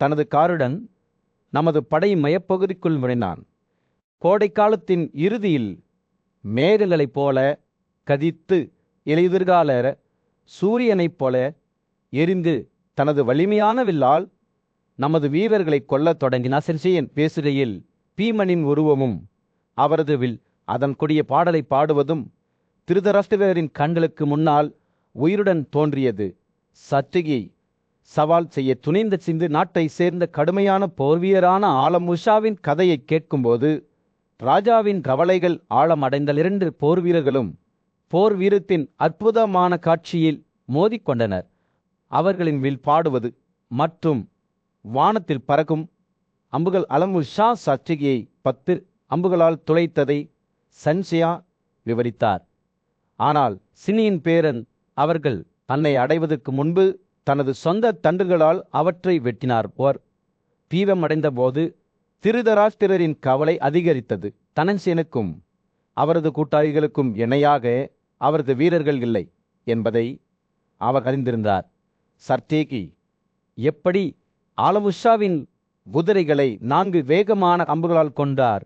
தனது காருடன் நமது படை மையப்பகுதிக்குள் நுழைந்தான். கோடை காலத்தின் இறுதியில் மேகங்களைப் போல கதித்து எதிர்கால சூரியனைப் போல எரிந்து தனது வலிமையான வில்லால் நமது வீரர்களை கொல்லத் தொடங்கினார். சென்சியன் பேசுகையில் பீமனின் உருவமும் அவரது வில் அதன் கொடிய பாடலை பாடுவதும் திருதராஷ்டிரரின் கண்களுக்கு முன்னால் உயிருடன் தோன்றியது. சத்திரியை சவால் செய்ய துணிந்த சிந்து நாட்டை சேர்ந்த கடுமையான போர்வீரரான ஆலமுஷாவின் கதையை கேட்கும்போது ராஜாவின் கவலைகள் ஆழமடைந்த 2 போர்வீரர்களும் போர் வீரத்தின் அற்புதமான காட்சியில் மோதிக்கொண்டனர். அவர்களின் வில் பாடுவது மற்றும் வானத்தில் பறக்கும் அம்புகள் அலமுஷா சத்திரியை 10 அம்புகளால் துளைத்ததை சன்சியா விவரித்தார். ஆனால் சினியின் பேரன் அவர்கள் தன்னை அடைவதற்கு முன்பு தனது சொந்த தண்டுகளால் அவற்றை வெட்டினார். போர் தீவிரமடைந்த போது திருதராஷ்டிரரின் கவலை அதிகரித்தது. தனஞ்சயனுக்கும் அவரது கூட்டாளிகளுக்கும் இணையாக அவரது வீரர்கள் இல்லை என்பதை அவர் அறிந்திருந்தார். சர்த்தேகி எப்படி ஆலமுஷாவின் குதிரைகளை 4 வேகமான அம்புகளால் கொண்டார்,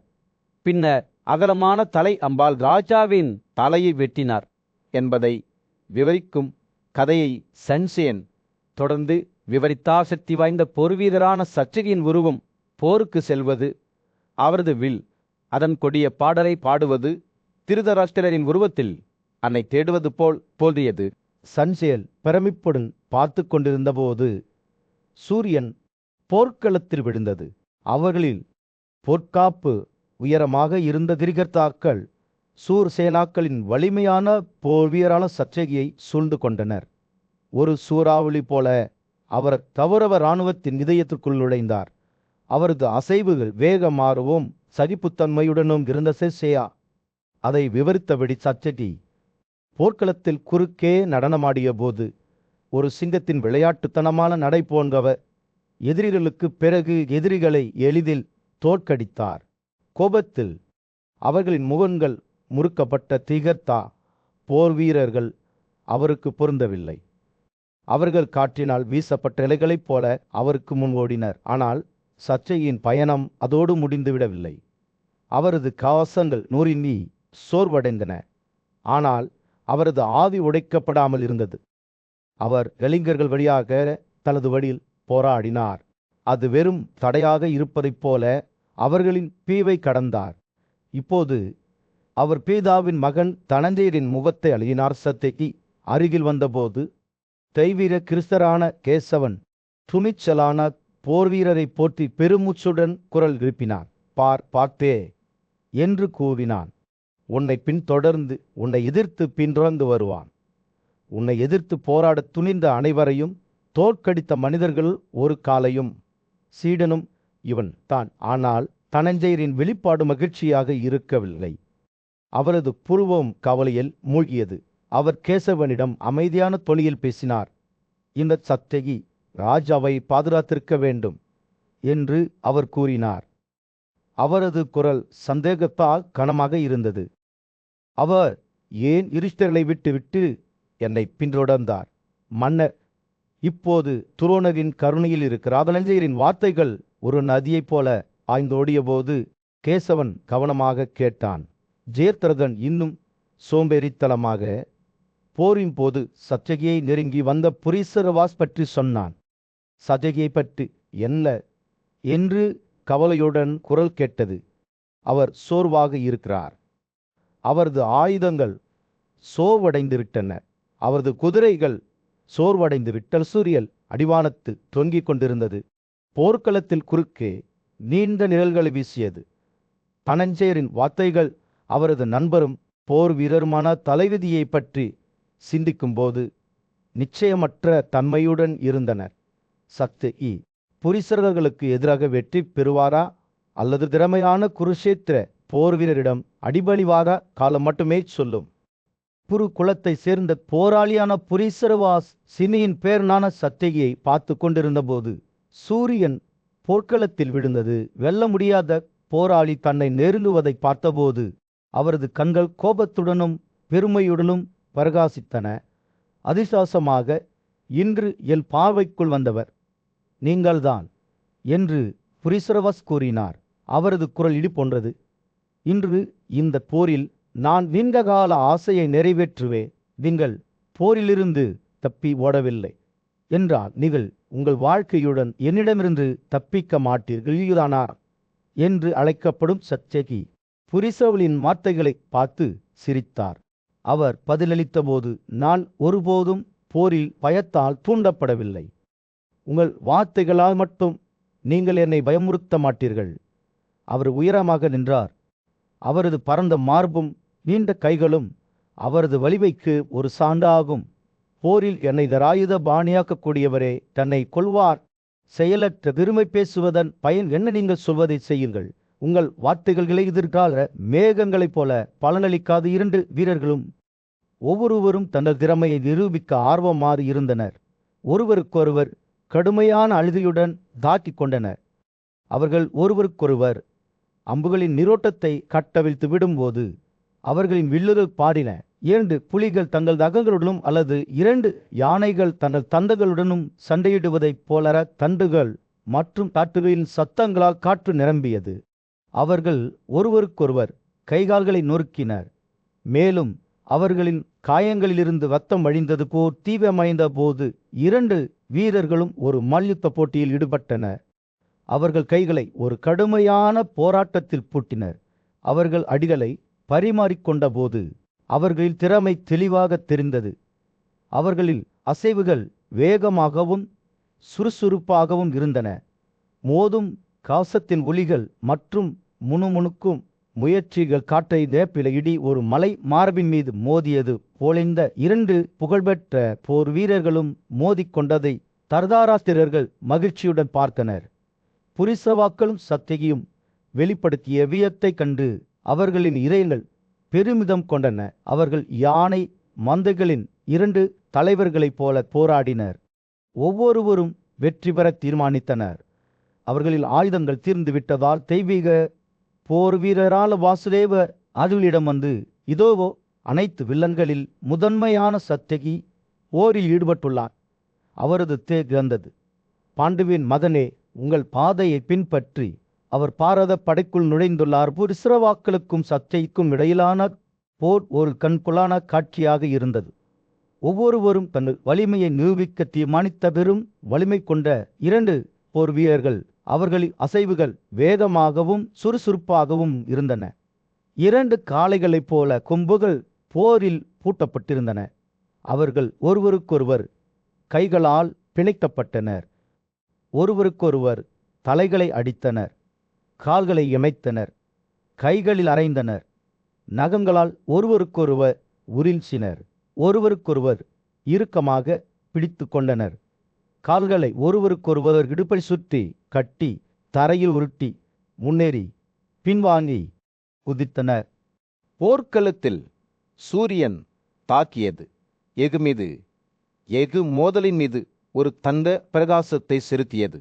பின்னர் அகலமான தலை அம்பால் ராஜாவின் தலையை வெட்டினார் என்பதை விவரிக்கும் கதையை சன்சியன் தொடர்ந்து விவரித்தார். சக்தி வாய்ந்த போர்வீரரான சத்திரியின் உருவம் போருக்கு செல்வது, அவரது வில் அதன் கொடிய பாடலை பாடுவது திருதராஷ்டிரரின் உருவத்தில் அன்னை தேடுவது போல் தோன்றியது. சன்சியல் பிரமிப்புடன் பார்த்து கொண்டிருந்தபோது சூரியன் போர்க்களத்தில் விழுந்தது. அவர்களில் பொற்காப்பு உயரமாக இருந்த கிரிகர்த்தாக்கள் சூர்சேனாக்களின் வலிமையான போர்வீரான சத்திரியை சூழ்ந்து கொண்டனர். ஒரு சூறாவளி போல அவர் கௌரவ இராணுவத்தின் இதயத்திற்குள் நுழைந்தார். அவரது அசைவுகள் வேகமாகவும் சகிப்புத்தன்மையுடனும் இருந்த சென்சியா அதை விவரித்தபடி சத்திரி போர்க்களத்தில் குறுக்கே நடனமாடிய போது ஒரு சிங்கத்தின் விளையாட்டுத்தனமான நடை போன்றவர் எதிரிகளுக்கு பிறகு எதிரிகளை எளிதில் தோற்கடித்தார். கோபத்தில் அவர்களின் முகங்கள் முறுக்கப்பட்ட திகர்த்தா போர் வீரர்கள் அவருக்கு பொருந்தவில்லை. அவர்கள் காற்றினால் வீசப்பட்ட இலைகளைப் போல அவருக்கு முன் ஓடினர். ஆனால் சச்சையின் பயணம் அதோடு முடிந்துவிடவில்லை. அவரது கவசங்கள் நொறுங்கி சோர்வடைந்தன. ஆனால் அவரது ஆவி உடைக்கப்படாமல் இருந்தது. அவர் இளைஞர்கள் வழியாக தனது வழியில் போராடினார். அது வெறும் தடையாக இருப்பதைப் போல அவர்களின் பீவை கடந்தார். இப்போது அவர் பீதாவின் மகன் தனஞ்சயரின் முகத்தை அழுகினார். சத்தியகி அருகில் வந்தபோது தெய்வீர கிறிஸ்தரான கேசவன் துணிச்சலான போர்வீரரை போற்றி பெருமூச்சுடன் குரல் எழுப்பினார். பார்த்தே என்று கூவினான். உன்னை பின்தொடர்ந்து உன்னை எதிர்த்து பின்தொடர்ந்து வருவான். உன்னை எதிர்த்து போராட துணிந்த அனைவரையும் தோற்கடித்த மனிதர்கள் ஒரு காலையும் சீடனும் இவன் தான். ஆனால் தனஞ்சயரின் வெளிப்பாடு மகிழ்ச்சியாக இருக்கவில்லை. அவரது புருவம் கவலையில் மூழ்கியது. அவர் கேசவனிடம் அமைதியான தொனியில் பேசினார். இந்த சத்தியகி ராஜாவை பாதுகாத்திருக்க வேண்டும் என்று அவர் கூறினார். அவரது குரல் சந்தேகத்தால் கனமாக இருந்தது. அவர் ஏன் யுதிஷ்டிரரை விட்டு என்னை பின்தொடர்ந்தார் மன்னர், இப்போது துரோணரின் கருணையில் இருக்கிற ராதனஞ்சயரின் வார்த்தைகள் ஒரு நதியைப் போல ஆய்ந்தோடிய போது கேசவன் கவனமாக கேட்டான். ஜெயத்ரதன் இன்னும் சோம்பேறித்தனமாக போரின் போது சத்யகியை நெருங்கி வந்த புரீசரவாஸ் பற்றி சொன்னான். சத்யகியை பற்றி என்ன என்று கவலையுடன் குரல் கேட்டது. அவர் சோர்வாக இருக்கிறார். அவரது ஆயுதங்கள் சோர்வடைந்து விட்டன. அவரது குதிரைகள் சோர்வடைந்து விட்டல். சூரியல் அடிவானத்து தொங்கிக் கொண்டிருந்தது. போர்க்களத்தில் குறுக்கே நீண்ட நிழல்களை வீசியது. தனஞ்சயரின் வார்த்தைகள் அவரது நண்பரும் போர் வீரருமான தலைவிதியை பற்றி சிந்திக்கும்போது நிச்சயமற்ற தன்மையுடன் இருந்தனர். சத்யகி புரிசர்களுக்கு எதிராக வெற்றி பெறுவாரா அல்லது திறமையான குருஷேத்திர போர் வீரரிடம் அடிபணிவாரா? காலம் மட்டுமே சொல்லும். குரு குலத்தை சேர்ந்த போராளியான புரீசரவாஸ் சிமியின் பேரனான சத்யகியை பார்த்து கொண்டிருந்த போது சூரியன் போர்க்களத்தில் விழுந்தது. வெல்ல முடியாத போராளி தன்னை நெருங்குவதை பார்த்தபோது அவரது கண்கள் கோபத்துடனும் பெருமையுடனும் பிரகாசித்தன. அதிசாசமாக, இன்று என் பார்வைக்குள் வந்தவர் நீங்கள்தான் என்று புரீசரவாஸ் கூறினார். அவரது குரல் இடி போன்றது. இன்று இந்த போரில் நான் நீண்டகால ஆசையை நிறைவேற்றுவேன். நீங்கள் போரிலிருந்து தப்பி ஓடவில்லை என்றால் நீங்கள் உங்கள் வாழ்க்கையுடன் என்னிடமிருந்து தப்பிக்க மாட்டீர்கள், இதுதானா என்று அழைக்கப்படும் சத்யகி புரிசவளின் வார்த்தைகளை பார்த்து சிரித்தார். அவர் பதிலளித்த போது, நான் ஒருபோதும் போரில் பயத்தால் தூண்டப்படவில்லை. உங்கள் வார்த்தைகளால் மட்டும் நீங்கள் என்னை பயமுறுத்த மாட்டீர்கள். அவர் உயரமாக நின்றார். அவரது பரந்த மார்பும் நீண்ட கைகளும் அவரது வலிமைக்கு ஒரு சான்றாகும். போரில் என்னை தராயுத பாணியாக்கக்கூடியவரே தன்னை கொள்வார். செயலற்ற பெருமை பேசுவதன் பயன் என்ன? நீங்கள் சொல்வதை செய்யுங்கள். உங்கள் வார்த்தைகளை எதிர்கால மேகங்களைப் போல பலனளிக்காத இரண்டு வீரர்களும் ஒவ்வொருவரும் தங்கள் திறமையை நிரூபிக்க ஆர்வமாறு இருந்தனர். ஒருவருக்கொருவர் கடுமையான அழுகையுடன் தாக்கிக் கொண்டனர். அவர்கள் ஒருவருக்கொருவர் அம்புகளின் நீரோட்டத்தை கட்டவிழ்த்து விடும்போது அவர்களின் வில்லுகள் பாடின. 2 புலிகள் தங்கள் நகங்களுடனும் அல்லது 2 யானைகள் தங்கள் தந்தங்களுடனும் சண்டையிடுவதைப் போல தண்டுகள் மற்றும் காற்றுகளின் சத்தங்களால் காற்று நிரம்பியது. அவர்கள் ஒருவருக்கொருவர் கைகால்களை நொறுக்கினர். மேலும் அவர்களின் காயங்களிலிருந்து ரத்தம் வழிந்தது போர் தீவிரமைந்த போது 2 வீரர்களும் ஒரு மல்யுத்த போட்டியில் ஈடுபட்டனர். அவர்கள் கைகளை ஒரு கடுமையான போராட்டத்தில் பூட்டினர். அவர்கள் அடிகளை பரிமாறிக்கொண்ட போது அவர்களின் திறமை தெளிவாக தெரிந்தது. அவர்களில் அசைவுகள் வேகமாகவும் சுறுசுறுப்பாகவும் இருந்தன. மோதும் காசத்தின் ஒலிகள் மற்றும் முணுமுணுக்கும் முயற்சிகள் காற்றை வேப்பில இடி ஒரு மலை மார்பின் மீது மோதியது போலிந்த 2 புகழ்பெற்ற போர் வீரர்களும் மோதிக்கொண்டதை தர்தாராஷ்டிரர்கள் மகிழ்ச்சியுடன் பார்த்தனர். புரிசவாக்களும் சத்யகியும் வெளிப்படுத்திய வியத்தை கண்டு அவர்களின் இதயங்கள் பெருமிதம் கொண்டன. அவர்கள் யானை மந்தைகளின் 2 தலைவர்களைப் போல போராடினர். ஒவ்வொருவரும் வெற்றி பெற தீர்மானித்தனர். அவர்களின் ஆயுதங்கள் தீர்ந்து விட்டதால் தெய்வீக போர் வீரரான வாசுதேவ அதுவிடம் வந்து, இதோவோ அனைத்து வில்லன்களில் முதன்மையான சத்யகி போரில் ஈடுபட்டுள்ளார். அவரது தேர்ந்தது. பாண்டுவின் மகனே, உங்கள் பாதையை பின்பற்றி அவர் பாரத படைக்குள் நுழைந்துள்ளார். புரிசரவாக்களுக்கும் சத்யகிக்கும் இடையிலான போர் ஒரு கண்கொள்ளான காட்சியாக இருந்தது. ஒவ்வொருவரும் தன் வலிமையை நிரூபிக்க தீர்மானித்த பெரும் வலிமை கொண்ட 2 போர் வீரர்கள். அவர்களின் அசைவுகள் வேகமாகவும் சுறுசுறுப்பாகவும் இருந்தன. 2 காளைகளைப் போல கொம்புகள் போரில் பூட்டப்பட்டிருந்தன. அவர்கள் ஒருவருக்கொருவர் கைகளால் பிணைக்கப்பட்டனர். ஒருவருக்கொருவர் தலைகளை அடித்தனர், கால்களை இமைத்தனர், கைகளில் அறைந்தனர், நகங்களால் ஒருவருக்கொருவர் உரிழ்ச்சினர், ஒருவருக்கொருவர் இறுக்கமாக பிடித்து கொண்டனர். கால்களை ஒருவருக்கொருவர் இடுப்பை சுற்றி கட்டி தரையில் உருட்டி முன்னேறி பின்வாங்கி குதித்தனர். போர்க்களத்தில் சூரியன் தாக்கியது. எஃகு மீது எஃகு மோதலின் மீது ஒரு தந்த பிரகாசத்தை செலுத்தியது.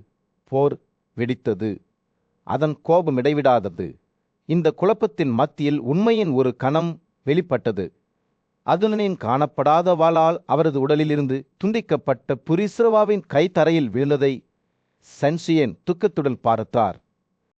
போர் வெடித்தது. அதன் கோபம் இடைவிடாதது. இந்த குழப்பத்தின் மத்தியில் உண்மையின் ஒரு கணம் வெளிப்பட்டது. அதுனனின் காணப்படாத வாளால் அவரது உடலிலிருந்து துண்டிக்கப்பட்ட புரிஸ்ரவாவின் கை தரையில் விழுந்ததை சன்சியன் துக்கத்துடன் பார்த்தார்.